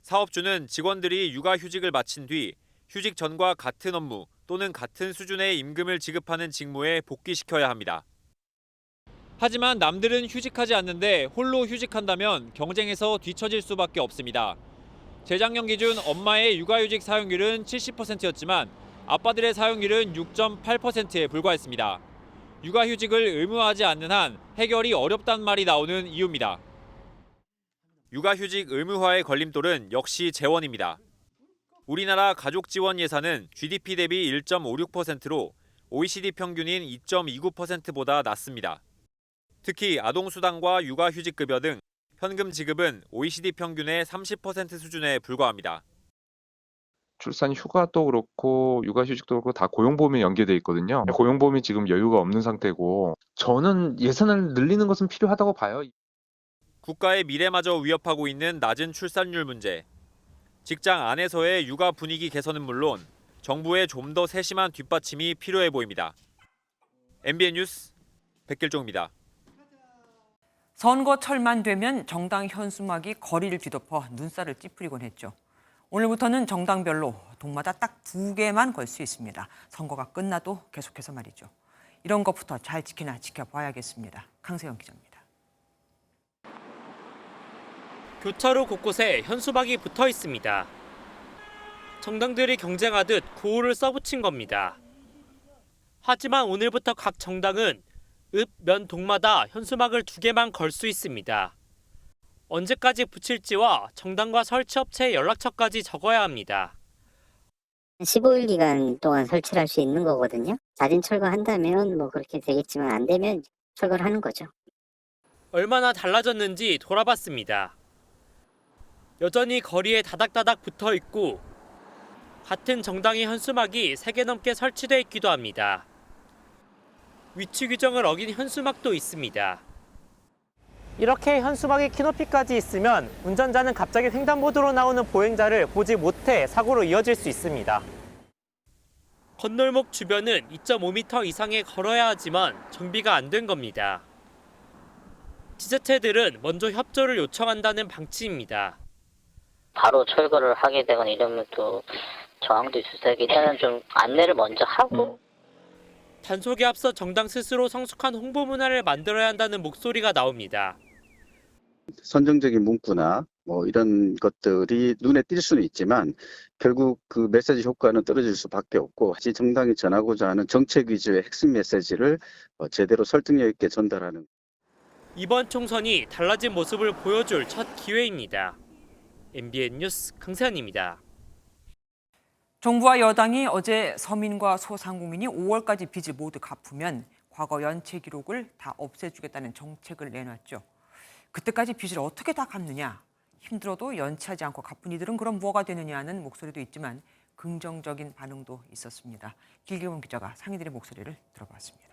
사업주는 직원들이 육아휴직을 마친 뒤 휴직 전과 같은 업무 또는 같은 수준의 임금을 지급하는 직무에 복귀시켜야 합니다. 하지만 남들은 휴직하지 않는데 홀로 휴직한다면 경쟁에서 뒤처질 수밖에 없습니다. 재작년 기준 엄마의 육아휴직 사용률은 70%였지만 아빠들의 사용률은 6.8%에 불과했습니다. 육아휴직을 의무화하지 않는 한 해결이 어렵단 말이 나오는 이유입니다. 육아휴직 의무화의 걸림돌은 역시 재원입니다. 우리나라 가족지원 예산은 GDP 대비 1.56%로 OECD 평균인 2.29%보다 낮습니다. 특히 아동수당과 육아휴직급여 등 현금 지급은 OECD 평균의 30% 수준에 불과합니다. 출산 휴가도 그렇고 육아휴직도 그렇고 다 고용보험에 연계돼 있거든요. 고용보험이 지금 여유가 없는 상태고 저는 예산을 늘리는 것은 필요하다고 봐요. 국가의 미래마저 위협하고 있는 낮은 출산율 문제. 직장 안에서의 육아 분위기 개선은 물론 정부의 좀 더 세심한 뒷받침이 필요해 보입니다. MBN 뉴스 백길종입니다. 선거철만 되면 정당 현수막이 거리를 뒤덮어 눈살을 찌푸리곤 했죠. 오늘부터는 정당별로 동마다 딱 2개만 걸 수 있습니다. 선거가 끝나도 계속해서 말이죠. 이런 것부터 잘 지키나 지켜봐야겠습니다. 강세영 기자입니다. 교차로 곳곳에 현수막이 붙어 있습니다. 정당들이 경쟁하듯 구호를 써붙인 겁니다. 하지만 오늘부터 각 정당은 읍, 면, 동마다 현수막을 2개만 걸 수 있습니다. 언제까지 붙일지와 정당과 설치업체의 연락처까지 적어야 합니다. 15일 기간 동안 설치를 할 수 있는 거거든요. 자진 철거한다면 뭐 그렇게 되겠지만 안 되면 철거를 하는 거죠. 얼마나 달라졌는지 돌아봤습니다. 여전히 거리에 다닥다닥 붙어 있고 같은 정당의 현수막이 3개 넘게 설치돼 있기도 합니다. 위치 규정을 어긴 현수막도 있습니다. 이렇게 현수막이 키높이까지 있으면 운전자는 갑자기 횡단보도로 나오는 보행자를 보지 못해 사고로 이어질 수 있습니다. 건널목 주변은 2.5m 이상에 걸어야 하지만 정비가 안 된 겁니다. 지자체들은 먼저 협조를 요청한다는 방침입니다. 바로 철거를 하게 되거나 이러면 또 저항도 있을 테니까 일단은 좀 안내를 먼저 하고 단속에 앞서 정당 스스로 성숙한 홍보 문화를 만들어야 한다는 목소리가 나옵니다. 선정적인 문구나 뭐 이런 것들이 눈에 띌 수는 있지만 결국 그 메시지 효과는 떨어질 수밖에 없고 정당이 전하고자 하는 정책 위주의 핵심 메시지를 제대로 설득력 있게 전달하는. 이번 총선이 달라진 모습을 보여줄 첫 기회입니다. MBN 뉴스 강세현입니다. 정부와 여당이 어제 서민과 소상공인이 5월까지 빚을 모두 갚으면 과거 연체 기록을 다 없애주겠다는 정책을 내놨죠. 그때까지 빚을 어떻게 다 갚느냐? 힘들어도 연체하지 않고 갚은 이들은 그럼 뭐가 되느냐는 목소리도 있지만 긍정적인 반응도 있었습니다. 길경훈 기자가 상인들의 목소리를 들어봤습니다.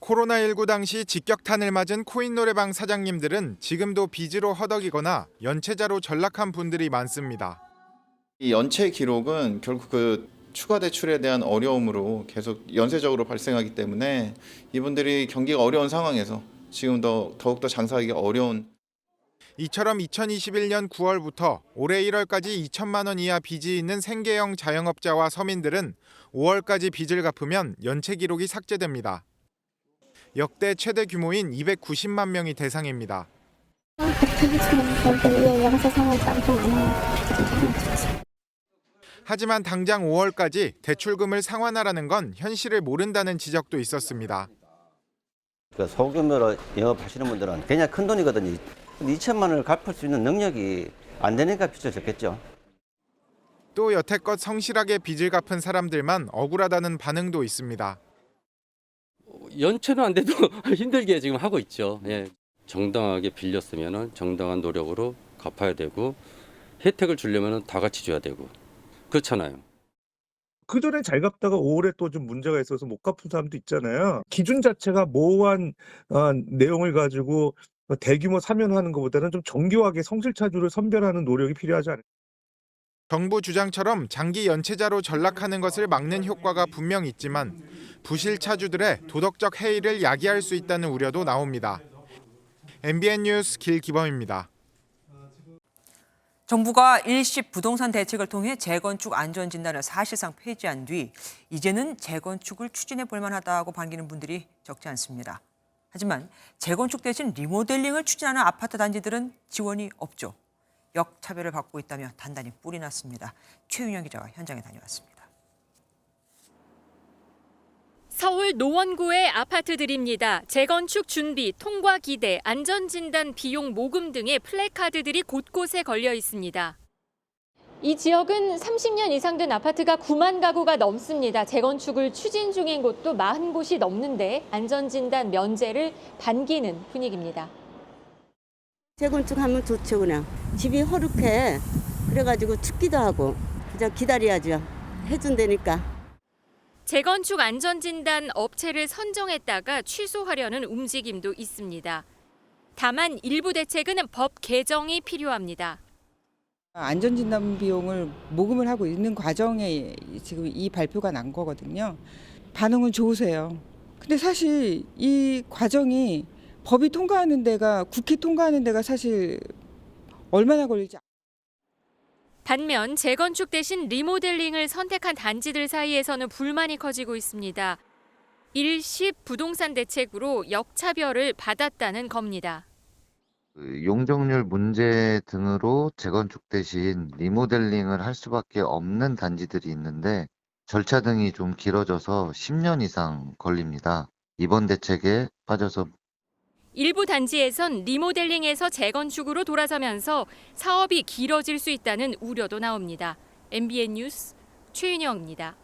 코로나19 당시 직격탄을 맞은 코인 노래방 사장님들은 지금도 빚으로 허덕이거나 연체자로 전락한 분들이 많습니다. 이 연체 기록은 결국 그 추가 대출에 대한 어려움으로 계속 연쇄적으로 발생하기 때문에 이분들이 경기가 어려운 상황에서 지금 더욱더 장사하기 어려운. 이처럼 2021년 9월부터 올해 1월까지 2천만 원 이하 빚이 있는 생계형 자영업자와 서민들은 5월까지 빚을 갚으면 연체 기록이 삭제됩니다. 역대 최대 규모인 290만 명이 대상입니다. 하지만 당장 5월까지 대출금을 상환하라는 건 현실을 모른다는 지적도 있었습니다. 소규모로 영업하시는 분들은 그냥 큰 돈이거든요. 2천만 원을 갚을 수 있는 능력이 안 되니까 빚을 졌겠죠. 또 여태껏 성실하게 빚을 갚은 사람들만 억울하다는 반응도 있습니다. 연체는 안 돼도 힘들게 지금 하고 있죠. 예. 정당하게 빌렸으면 정당한 노력으로 갚아야 되고 혜택을 주려면 다 같이 줘야 되고 그렇잖아요. 그전에 잘 갚다가 5월에 또 좀 문제가 있어서 못 갚은 사람도 있잖아요. 기준 자체가 모호한 내용을 가지고 대규모 사면하는 것보다는 좀 정교하게 성실차주를 선별하는 노력이 필요하지 않을까. 정부 주장처럼 장기 연체자로 전락하는 것을 막는 효과가 분명 있지만 부실 차주들의 도덕적 해이를 야기할 수 있다는 우려도 나옵니다. MBN 뉴스 길기범입니다. 정부가 일시 부동산 대책을 통해 재건축 안전진단을 사실상 폐지한 뒤 이제는 재건축을 추진해 볼 만하다고 반기는 분들이 적지 않습니다. 하지만 재건축 대신 리모델링을 추진하는 아파트 단지들은 지원이 없죠. 역차별을 받고 있다며 단단히 뿔이 났습니다. 최윤영 기자가 현장에 다녀왔습니다. 서울 노원구의 아파트들입니다. 재건축 준비, 통과 기대, 안전진단 비용 모금 등의 플래카드들이 곳곳에 걸려 있습니다. 이 지역은 30년 이상 된 아파트가 9만 가구가 넘습니다. 재건축을 추진 중인 곳도 40곳이 넘는데 안전진단 면제를 반기는 분위기입니다. 재건축하면 좋죠. 그냥 집이 허름해. 그래가지고 춥기도 하고 그냥 기다려야죠. 해준다니까. 재건축 안전진단 업체를 선정했다가 취소하려는 움직임도 있습니다. 다만 일부 대책은 법 개정이 필요합니다. 안전진단 비용을 모금을 하고 있는 과정에 지금 이 발표가 난 거거든요. 반응은 좋으세요. 근데 사실 이 과정이 법이 통과하는 데가 국회 통과하는 데가 사실 얼마나 걸릴지. 반면 재건축 대신 리모델링을 선택한 단지들 사이에서는 불만이 커지고 있습니다. 일시 부동산 대책으로 역차별을 받았다는 겁니다. 용적률 문제 등으로 재건축 대신 리모델링을 할 수밖에 없는 단지들이 있는데 절차 등이 좀 길어져서 10년 이상 걸립니다. 이번 대책에 빠져서 일부 단지에선 리모델링에서 재건축으로 돌아서면서 사업이 길어질 수 있다는 우려도 나옵니다. MBN 뉴스 최윤영입니다.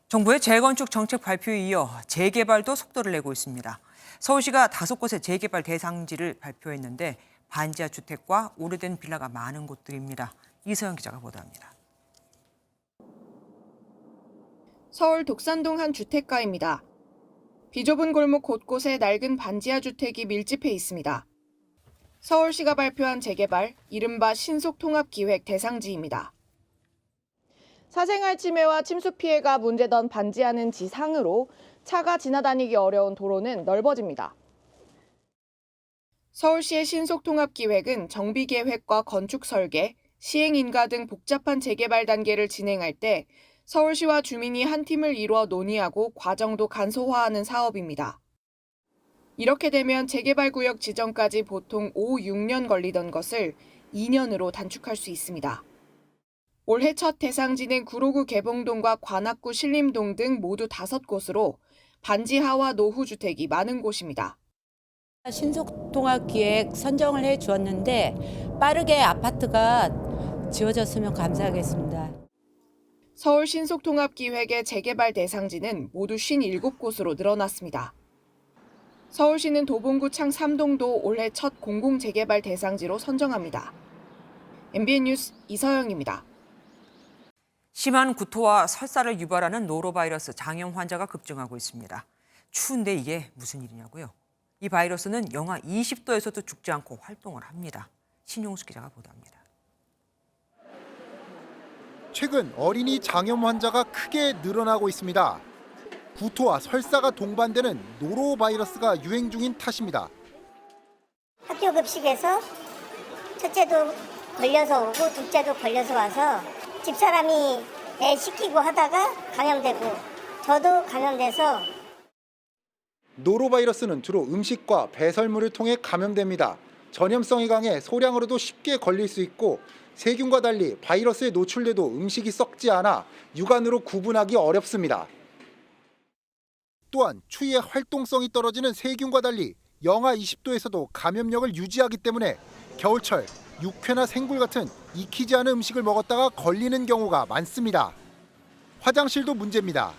정부의 재건축 정책 발표에 이어 재개발도 속도를 내고 있습니다. 서울시가 5곳의 재개발 대상지를 발표했는데 반지하 주택과 오래된 빌라가 많은 곳들입니다. 이서영 기자가 보도합니다. 서울 독산동 한 주택가입니다. 비좁은 골목 곳곳에 낡은 반지하 주택이 밀집해 있습니다. 서울시가 발표한 재개발, 이른바 신속통합기획 대상지입니다. 사생활 침해와 침수 피해가 문제던 반지하는 지상으로 차가 지나다니기 어려운 도로는 넓어집니다. 서울시의 신속통합기획은 정비계획과 건축설계, 시행인가 등 복잡한 재개발 단계를 진행할 때 서울시와 주민이 한 팀을 이루어 논의하고 과정도 간소화하는 사업입니다. 이렇게 되면 재개발구역 지정까지 보통 5, 6년 걸리던 것을 2년으로 단축할 수 있습니다. 올해 첫 대상지는 구로구 개봉동과 관악구 신림동 등 모두 5곳으로 반지 하와 노후 주택이 많은 곳입니다. 신속통합기획 선정을 해 주었는데 빠르게 아파트가 지어졌으면 감사하겠습니다. 서울 신속통합기획의 재개발 대상지는 모두 57곳으로 늘어났습니다. 서울시는 도봉구 창 3동도 올해 첫 공공재개발 대상지로 선정합니다. MBN 뉴스 이서영입니다. 심한 구토와 설사를 유발하는 노로바이러스 장염 환자가 급증하고 있습니다. 추운데 이게 무슨 일이냐고요? 이 바이러스는 영하 20도에서도 죽지 않고 활동을 합니다. 신용수 기자가 보도합니다. 최근 어린이 장염 환자가 크게 늘어나고 있습니다. 구토와 설사가 동반되는 노로바이러스가 유행 중인 탓입니다. 학교 급식에서 첫째도 걸려서 오고 둘째도 걸려서 와서 집사람이 애 시키고 하다가 감염되고 저도 감염돼서. 노로바이러스는 주로 음식과 배설물을 통해 감염됩니다. 전염성이 강해 소량으로도 쉽게 걸릴 수 있고 세균과 달리 바이러스에 노출돼도 음식이 썩지 않아 육안으로 구분하기 어렵습니다. 또한 추위에 활동성이 떨어지는 세균과 달리 영하 20도에서도 감염력을 유지하기 때문에 겨울철 육회나 생굴 같은 익히지 않은 음식을 먹었다가 걸리는 경우가 많습니다. 화장실도 문제입니다.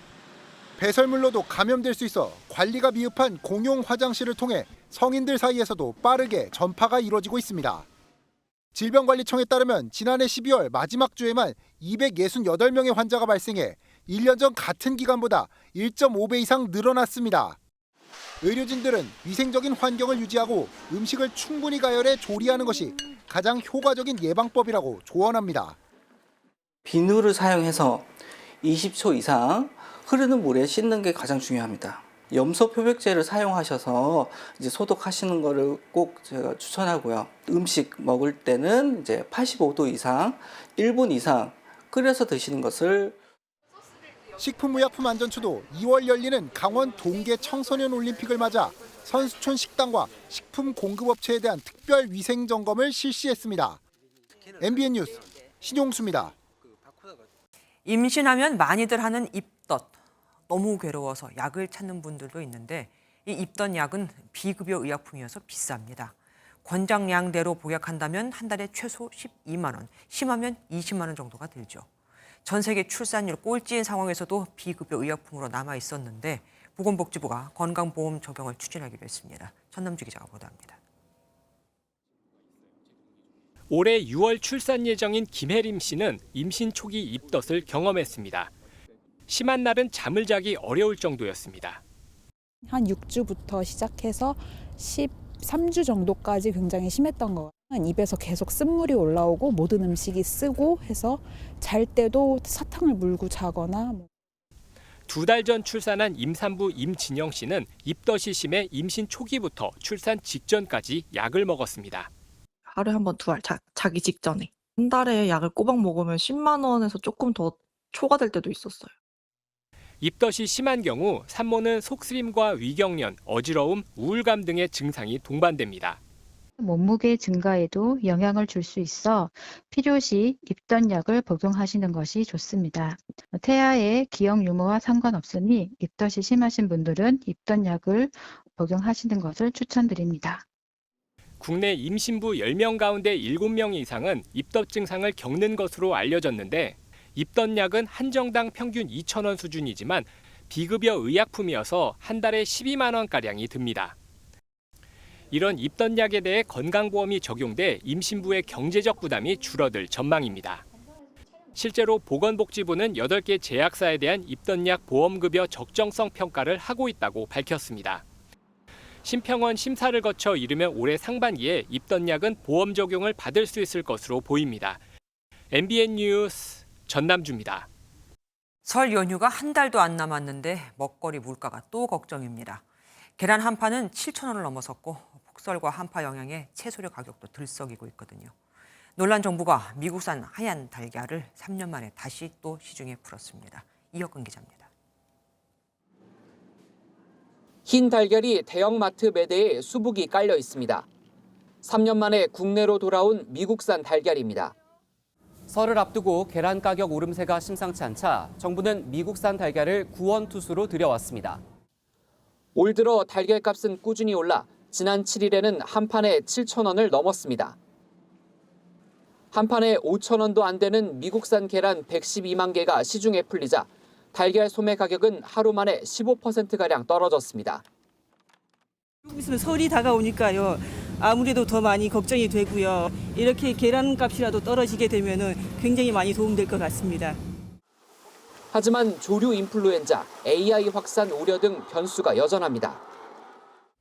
배설물로도 감염될 수 있어 관리가 미흡한 공용 화장실을 통해 성인들 사이에서도 빠르게 전파가 이루어지고 있습니다. 질병관리청에 따르면 지난해 12월 마지막 주에만 268명의 환자가 발생해 1년 전 같은 기간보다 1.5배 이상 늘어났습니다. 의료진들은 위생적인 환경을 유지하고 음식을 충분히 가열해 조리하는 것이 가장 효과적인 예방법이라고 조언합니다. 비누를 사용해서 20초 이상 흐르는 물에 씻는 게 가장 중요합니다. 염소 표백제를 사용하셔서 이제 소독하시는 거를 꼭 제가 추천하고요. 음식 먹을 때는 이제 85도 이상 1분 이상 끓여서 드시는 것을. 식품의약품안전처도 2월 열리는 강원 동계 청소년 올림픽을 맞아 선수촌 식당과 식품 공급업체에 대한 특별 위생 점검을 실시했습니다. MBN 뉴스 신용수입니다. 임신하면 많이들 하는 입덧. 너무 괴로워서 약을 찾는 분들도 있는데 이 입덧 약은 비급여 의약품이어서 비쌉니다. 권장량대로 복약한다면 한 달에 최소 12만 원, 심하면 20만 원 정도가 들죠. 전 세계 출산율 꼴찌인 상황에서도 비급여 의약품으로 남아 있었는데 보건복지부가 건강보험 적용을 추진하기로 했습니다. 전남주 기자가 보도합니다. 올해 6월 출산 예정인 김혜림 씨는 임신 초기 입덧을 경험했습니다. 심한 날은 잠을 자기 어려울 정도였습니다. 한 6주부터 시작해서 13주 정도까지 굉장히 심했던 거. 입에서 계속 쓴물이 올라오고 모든 음식이 쓰고 해서 잘 때도 사탕을 물고 자거나. 2달 전 출산한 임산부 임진영 씨는 입덧이 심해 임신 초기부터 출산 직전까지 약을 먹었습니다. 하루에 한 번, 2알 자기 직전에. 한 달에 약을 꼬박 먹으면 10만 원에서 조금 더 초과될 때도 있었어요. 입덧이 심한 경우 산모는 속쓰림과 위경련, 어지러움, 우울감 등의 증상이 동반됩니다. 몸무게 증가에도 영향을 줄 수 있어 필요시 입덧약을 복용하시는 것이 좋습니다. 태아의 기억 유무와 상관없으니 입덧이 심하신 분들은 입덧약을 복용하시는 것을 추천드립니다. 국내 임신부 10명 가운데 7명 이상은 입덧 증상을 겪는 것으로 알려졌는데 입덧약은 한정당 평균 2,000원 수준이지만 비급여 의약품이어서 한 달에 12만 원가량이 듭니다. 이런 입덧약에 대해 건강보험이 적용돼 임신부의 경제적 부담이 줄어들 전망입니다. 실제로 보건복지부는 8개 제약사에 대한 입덧약 보험급여 적정성 평가를 하고 있다고 밝혔습니다. 심평원 심사를 거쳐 이르면 올해 상반기에 입덧약은 보험 적용을 받을 수 있을 것으로 보입니다. MBN 뉴스 전남주입니다. 설 연휴가 한 달도 안 남았는데 먹거리 물가가 또 걱정입니다. 계란 한 판은 7,000원을 넘어섰고 폭설과 한파 영향에 채소류 가격도 들썩이고 있거든요. 놀란 정부가 미국산 하얀 달걀을 3년 만에 다시 또 시중에 풀었습니다. 이혁근 기자입니다. 흰 달걀이 대형마트 매대에 수북이 깔려 있습니다. 3년 만에 국내로 돌아온 미국산 달걀입니다. 설을 앞두고 계란 가격 오름세가 심상치 않자 정부는 미국산 달걀을 구원투수로 들여왔습니다. 올 들어 달걀값은 꾸준히 올라 지난 7일에는 한 판에 7,000원을 넘었습니다. 한 판에 5,000원도 안 되는 미국산 계란 112만 개가 시중에 풀리자 달걀 소매 가격은 하루 만에 15%가량 떨어졌습니다. 있으면 설이 다가오니까요. 아무래도 더 많이 걱정이 되고요. 이렇게 계란값이라도 떨어지게 되면은 굉장히 많이 도움될 것 같습니다. 하지만 조류 인플루엔자, AI 확산 우려 등 변수가 여전합니다.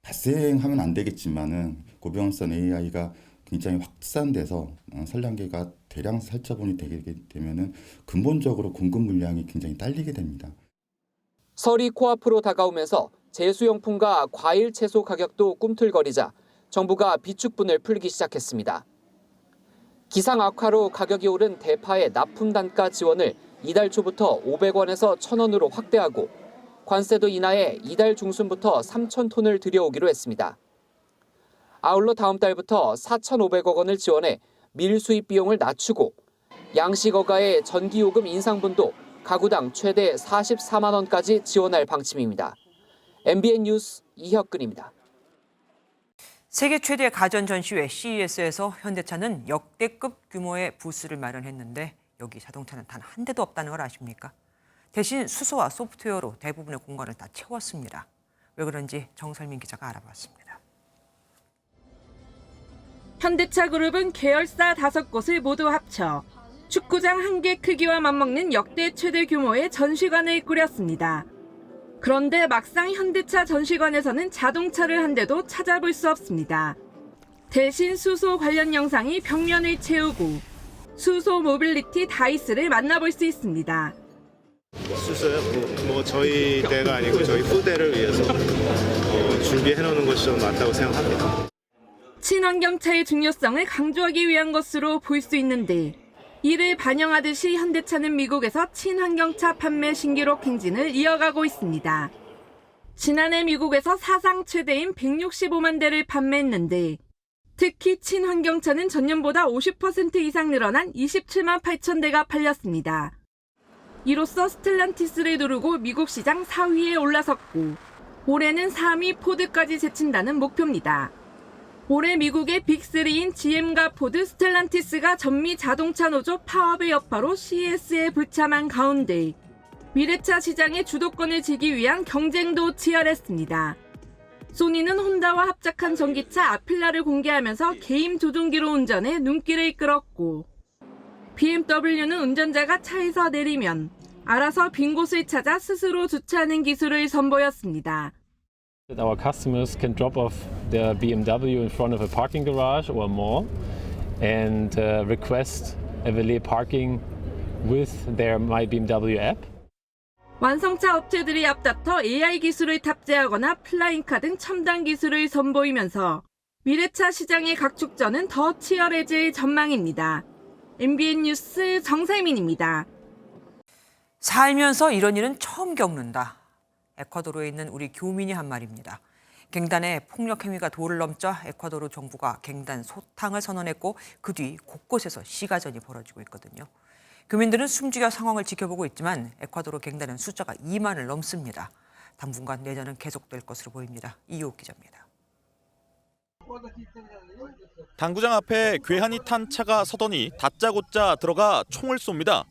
발생하면 안 되겠지만은 고병원성 AI가 굉장히 확산돼서 산란계가 대량 살처분이 되게 되면은 근본적으로 공급 물량이 굉장히 딸리게 됩니다. 설이 코앞으로 다가오면서 제수용품과 과일 채소 가격도 꿈틀거리자 정부가 비축분을 풀기 시작했습니다. 기상 악화로 가격이 오른 대파의 납품 단가 지원을 이달 초부터 500원에서 1,000원으로 확대하고 관세도 인하해 이달 중순부터 3,000톤을 들여오기로 했습니다. 아울러 다음 달부터 4,500억 원을 지원해 밀 수입 비용을 낮추고 양식어가의 전기요금 인상분도 가구당 최대 44만 원까지 지원할 방침입니다. MBN 뉴스 이혁근입니다. 세계 최대 가전 전시회 CES에서 현대차는 역대급 규모의 부스를 마련했는데 여기 자동차는 단 한 대도 없다는 걸 아십니까? 대신 수소와 소프트웨어로 대부분의 공간을 다 채웠습니다. 왜 그런지 정설민 기자가 알아봤습니다. 현대차 그룹은 계열사 5곳을 모두 합쳐 축구장 1개 크기와 맞먹는 역대 최대 규모의 전시관을 꾸렸습니다. 그런데 막상 현대차 전시관에서는 자동차를 한 대도 찾아볼 수 없습니다. 대신 수소 관련 영상이 벽면을 채우고 수소 모빌리티 다이스를 만나볼 수 있습니다. 수소요? 저희 대가 아니고 저희 후대를 위해서 준비해 놓는 것이 좀 맞다고 생각합니다. 친환경차의 중요성을 강조하기 위한 것으로 볼 수 있는데 이를 반영하듯이 현대차는 미국에서 친환경차 판매 신기록 행진을 이어가고 있습니다. 지난해 미국에서 사상 최대인 165만 대를 판매했는데 특히 친환경차는 전년보다 50% 이상 늘어난 27만 8천 대가 팔렸습니다. 이로써 스텔란티스를 누르고 미국 시장 4위에 올라섰고 올해는 3위 포드까지 제친다는 목표입니다. 올해 미국의 빅3인 GM과 포드, 스텔란티스가 전미 자동차 노조 파업의 여파로 CES에 불참한 가운데 미래차 시장의 주도권을 쥐기 위한 경쟁도 치열했습니다. 소니는 혼다와 합작한 전기차 아필라를 공개하면서 게임 조종기로 운전해 눈길을 끌었고 BMW는 운전자가 차에서 내리면 알아서 빈 곳을 찾아 스스로 주차하는 기술을 선보였습니다. Our customers can drop off their BMW in front of a parking garage or mall and request a valet parking with their My BMW app. 완성차 업체들이 앞다퉈 AI 기술을 탑재하거나 플라잉카 등 첨단 기술을 선보이면서 미래차 시장의 각축전은 더 치열해질 전망입니다. MBN 뉴스 정세민입니다. 살면서 이런 일은 처음 겪는다. 에콰도르에 있는 우리 교민이 한 말입니다. 갱단의 폭력 행위가 도를 넘자 에콰도르 정부가 갱단 소탕을 선언했고 그 뒤 곳곳에서 시가전이 벌어지고 있거든요. 교민들은 숨죽여 상황을 지켜보고 있지만 에콰도르 갱단은 숫자가 2만을 넘습니다. 당분간 내전은 계속될 것으로 보입니다. 이효욱 기자입니다. 당구장 앞에 괴한이 탄 차가 서더니 다짜고짜 들어가 총을 쏩니다.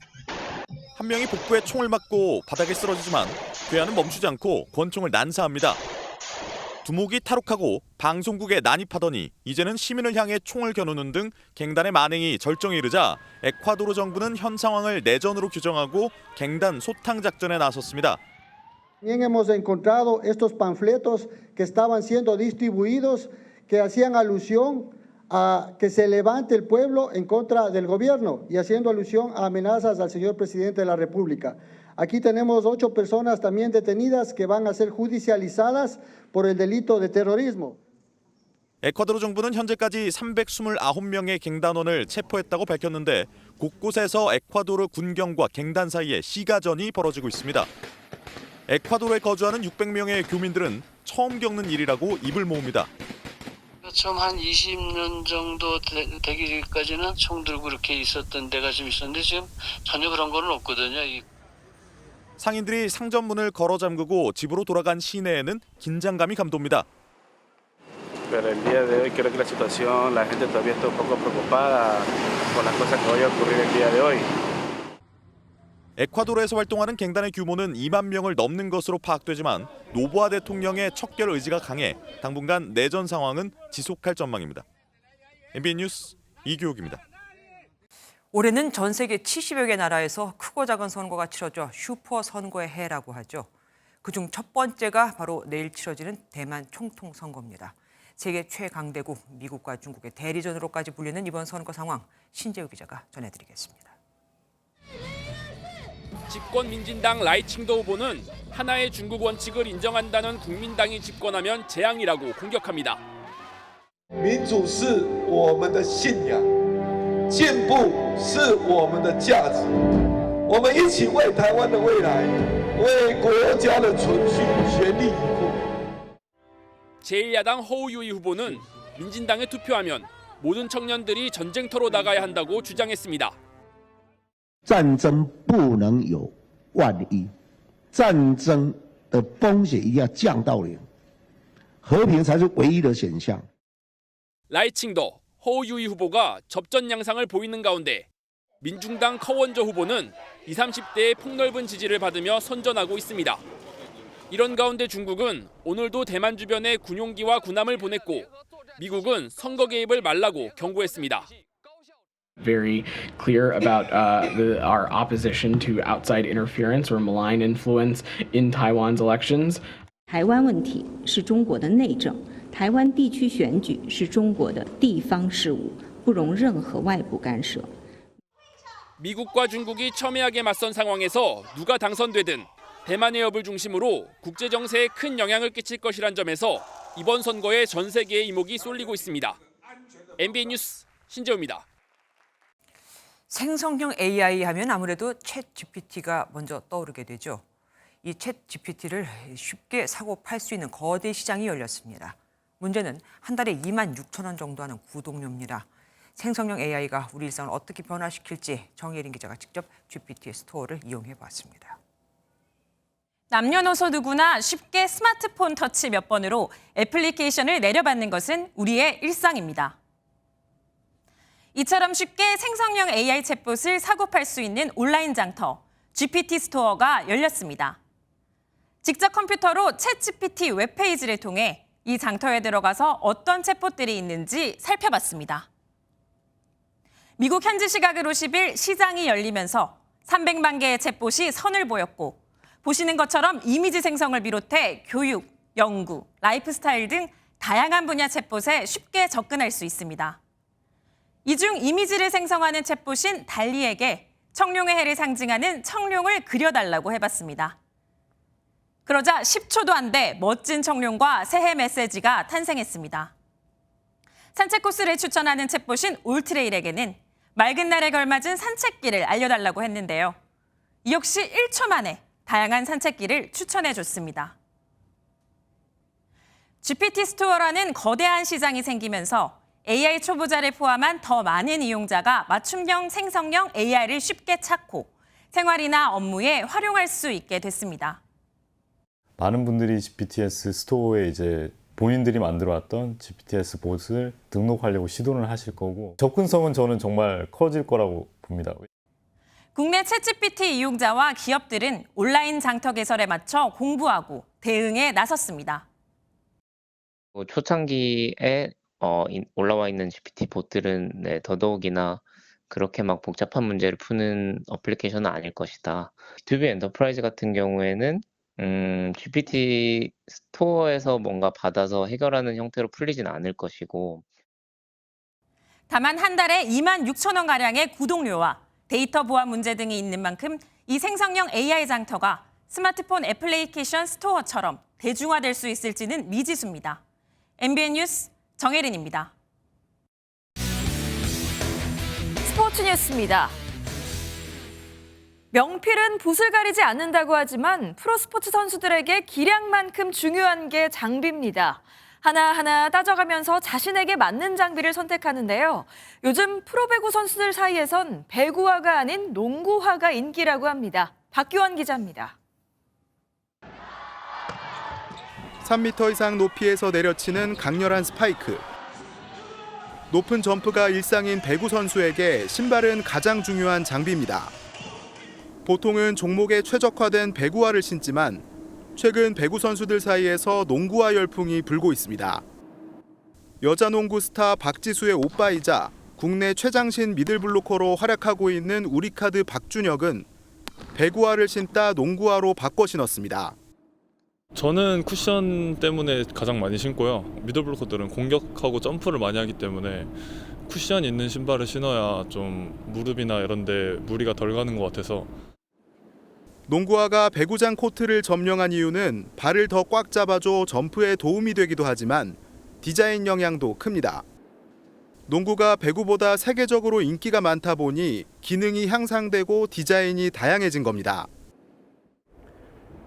한 명이 복부에 총을 맞고 바닥에 쓰러지지만 괴한은 멈추지 않고 권총을 난사합니다. 두목이 탈옥하고 방송국에 난입하더니 이제는 시민을 향해 총을 겨누는 등 갱단의 만행이 절정에 이르자 에콰도르 정부는 현 상황을 내전으로 규정하고 갱단 소탕 작전에 나섰습니다. También hemos encontrado estos panfletos que estaban siendo distribuidos que hacían alusión a que se levante el pueblo en contra del gobierno y haciendo alusión a amenazas al señor presidente de la República. Aquí tenemos 8 personas también detenidas que van a ser judicializadas por el delito de terrorismo. 에콰도르 정부는 현재까지 329명의 갱단원을 체포했다고 밝혔는데 곳곳에서 에콰도르 군경과 갱단 사이에 시가전이 벌어지고 있습니다. 에콰도르에 거주하는 600명의 교민들은 처음 겪는 일이라고 입을 모읍니다. 처음 한 20년 정도 되기까지는 총 들고 그렇게 있었던 데가 좀 있었는데 지금 전혀 그런 거는 없거든요. 상인들이 상점 문을 걸어 잠그고 집으로 돌아간 시내에는 긴장감이 감돕니다. Pero el día de hoy creo que la situación, la gente todavía está un poco preocupada por las cosas que vaya a ocurrir el día de hoy. 에콰도르에서 활동하는 갱단의 규모는 2만 명을 넘는 것으로 파악되지만 노보아 대통령의 척결 의지가 강해 당분간 내전 상황은 지속할 전망입니다. MBN 뉴스 이규옥입니다. 올해는 전 세계 70여 개 나라에서 크고 작은 선거가 치러져 슈퍼 선거의 해라고 하죠. 그중 첫 번째가 바로 내일 치러지는 대만 총통 선거입니다. 세계 최강대국 미국과 중국의 대리전으로까지 불리는 이번 선거 상황 신재우 기자가 전해드리겠습니다. 집권 민진당 라이칭도 후보는 하나의 중국 원칙을 인정한다는 국민당이 집권하면 재앙이라고 공격합니다. 民主是我们的信仰，进步是我们的价值，我们一起为台湾的未来，为国家的存续全力以赴。 제1야당 허우유이 후보는 민진당에 투표하면 모든 청년들이 전쟁터로 나가야 한다고 주장했습니다. 战争不能有万一，战争的风险一定要降到零，和平才是唯一的选项。 라이칭도 허우유이 후보가 접전 양상을 보이는 가운데 민중당 커원저 후보는 20, 30대의 폭넓은 지지를 받으며 선전하고 있습니다. 이런 가운데 중국은 오늘도 대만 주변에 군용기와 군함을 보냈고 미국은 선거 개입을 말라고 경고했습니다. Very clear about our opposition to outside interference or malign influence in Taiwan's elections. 台湾问题是中国的内政，台湾地区选举是中国的地方事务，不容任何外部干涉。 미국과 중국이 첨예하게 맞선 상황에서 누가 당선되든 대만 해협을 중심으로 국제 정세에 큰 영향을 끼칠 것이란 점에서 이번 선거에 전 세계의 이목이 쏠리고 있습니다. MBN 뉴스 신재우입니다. 생성형 AI 하면 아무래도 챗 GPT가 먼저 떠오르게 되죠. 이 챗 GPT를 쉽게 사고 팔 수 있는 거대 시장이 열렸습니다. 문제는 한 달에 2만 6천 원 정도 하는 구독료입니다. 생성형 AI가 우리 일상을 어떻게 변화시킬지 정예린 기자가 직접 GPT 스토어를 이용해 봤습니다. 남녀노소 누구나 쉽게 스마트폰 터치 몇 번으로 애플리케이션을 내려받는 것은 우리의 일상입니다. 이처럼 쉽게 생성형 AI 챗봇을 사고 팔 수 있는 온라인 장터 GPT 스토어가 열렸습니다. 직접 컴퓨터로 챗 GPT 웹페이지를 통해 이 장터에 들어가서 어떤 챗봇들이 있는지 살펴봤습니다. 미국 현지 시각으로 10일 시장이 열리면서 300만 개의 챗봇이 선을 보였고 보시는 것처럼 이미지 생성을 비롯해 교육, 연구, 라이프스타일 등 다양한 분야 챗봇에 쉽게 접근할 수 있습니다. 이 중 이미지를 생성하는 챗봇인 달리에게 청룡의 해를 상징하는 청룡을 그려달라고 해봤습니다. 그러자 10초도 안 돼 멋진 청룡과 새해 메시지가 탄생했습니다. 산책 코스를 추천하는 챗봇인 올트레일에게는 맑은 날에 걸맞은 산책길을 알려달라고 했는데요. 이 역시 1초 만에 다양한 산책길을 추천해줬습니다. GPT 스토어라는 거대한 시장이 생기면서 AI 초보자를 포함한 더 많은 이용자가 맞춤형 생성형 AI를 쉽게 찾고 생활이나 업무에 활용할 수 있게 됐습니다. 많은 분들이 GPTS 스토어에 이제 본인들이 만들어왔던 GPTS 봇을 등록하려고 시도를 하실 거고 접근성은 저는 정말 커질 거라고 봅니다. 국내 챗GPT 이용자와 기업들은 온라인 장터 개설에 맞춰 공부하고 대응에 나섰습니다. 초창기에 올라와 있는 GPT 봇들은 더더욱이나 그렇게 막 복잡한 문제를 푸는 어플리케이션은 아닐 것이다. B2B 엔터프라이즈 같은 경우에는 GPT 스토어에서 뭔가 받아서 해결하는 형태로 풀리진 않을 것이고 다만 한 달에 2만 6천 원가량의 구독료와 데이터 보안 문제 등이 있는 만큼 이 생성형 AI 장터가 스마트폰 애플리케이션 스토어처럼 대중화될 수 있을지는 미지수입니다. MBN 뉴스 정혜린입니다. 스포츠 뉴스입니다. 명필은 붓을 가리지 않는다고 하지만 프로스포츠 선수들에게 기량만큼 중요한 게 장비입니다. 하나하나 따져가면서 자신에게 맞는 장비를 선택하는데요. 요즘 프로배구 선수들 사이에선 배구화가 아닌 농구화가 인기라고 합니다. 박규원 기자입니다. 3m 이상 높이에서 내려치는 강렬한 스파이크. 높은 점프가 일상인 배구 선수에게 신발은 가장 중요한 장비입니다. 보통은 종목에 최적화된 배구화를 신지만 최근 배구 선수들 사이에서 농구화 열풍이 불고 있습니다. 여자 농구 스타 박지수의 오빠이자 국내 최장신 미들블로커로 활약하고 있는 우리카드 박준혁은 배구화를 신다 농구화로 바꿔 신었습니다. 저는 쿠션 때문에 가장 많이 신고요. 미들블로커들은 공격하고 점프를 많이 하기 때문에 쿠션 있는 신발을 신어야 좀 무릎이나 이런 데 무리가 덜 가는 것 같아서. 농구화가 배구장 코트를 점령한 이유는 발을 더 꽉 잡아줘 점프에 도움이 되기도 하지만 디자인 영향도 큽니다. 농구가 배구보다 세계적으로 인기가 많다 보니 기능이 향상되고 디자인이 다양해진 겁니다.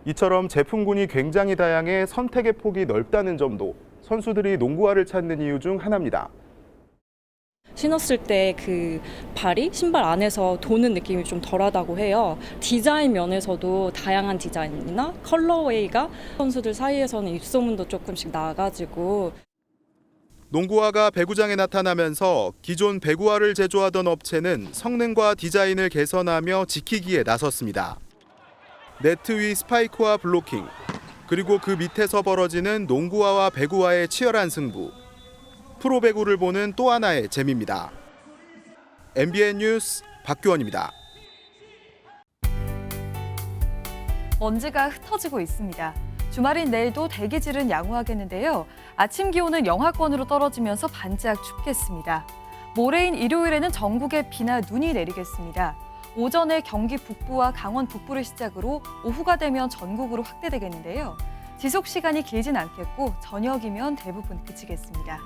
이처럼 제품군이 굉장히 다양해 선택의 폭이 넓다는 점도 선수들이 농구화를 찾는 이유 중 하나입니다. 신었을 때 그 발이 신발 안에서 도는 느낌이 좀 덜하다고 해요. 디자인 면에서도 다양한 디자인이나 컬러웨이가 선수들 사이에서는 입소문도 조금씩 나가지고. 농구화가 배구장에 나타나면서 기존 배구화를 제조하던 업체는 성능과 디자인을 개선하며 지키기에 나섰습니다. 네트 위 스파이크와 블로킹, 그리고 그 밑에서 벌어지는 농구화와 배구화의 치열한 승부. 프로배구를 보는 또 하나의 재미입니다. MBN 뉴스 박규원입니다. 먼지가 흩어지고 있습니다. 주말인 내일도 대기질은 양호하겠는데요. 아침 기온은 영하권으로 떨어지면서 반짝 춥겠습니다. 모레인 일요일에는 전국에 비나 눈이 내리겠습니다. 오전에 경기 북부와 강원 북부를 시작으로 오후가 되면 전국으로 확대되겠는데요. 지속 시간이 길진 않겠고 저녁이면 대부분 그치겠습니다.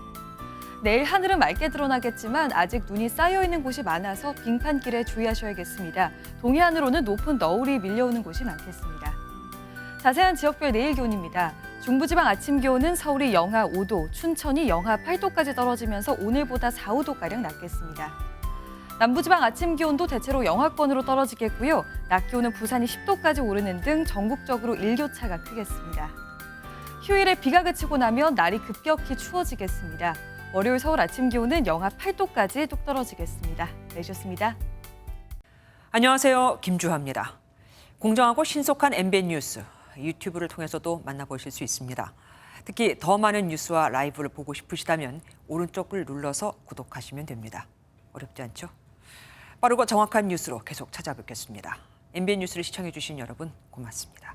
내일 하늘은 맑게 드러나겠지만 아직 눈이 쌓여있는 곳이 많아서 빙판길에 주의하셔야겠습니다. 동해안으로는 높은 너울이 밀려오는 곳이 많겠습니다. 자세한 지역별 내일 기온입니다. 중부지방 아침 기온은 서울이 영하 5도, 춘천이 영하 8도까지 떨어지면서 오늘보다 4, 5도가량 낮겠습니다. 남부지방 아침 기온도 대체로 영하권으로 떨어지겠고요. 낮 기온은 부산이 10도까지 오르는 등 전국적으로 일교차가 크겠습니다. 휴일에 비가 그치고 나면 날이 급격히 추워지겠습니다. 월요일 서울 아침 기온은 영하 8도까지 뚝 떨어지겠습니다. 내주셨습니다. 안녕하세요. 김주하입니다. 공정하고 신속한 MBN 뉴스, 유튜브를 통해서도 만나보실 수 있습니다. 특히 더 많은 뉴스와 라이브를 보고 싶으시다면 오른쪽을 눌러서 구독하시면 됩니다. 어렵지 않죠? 빠르고 정확한 뉴스로 계속 찾아뵙겠습니다. MBN 뉴스를 시청해주신 여러분 고맙습니다.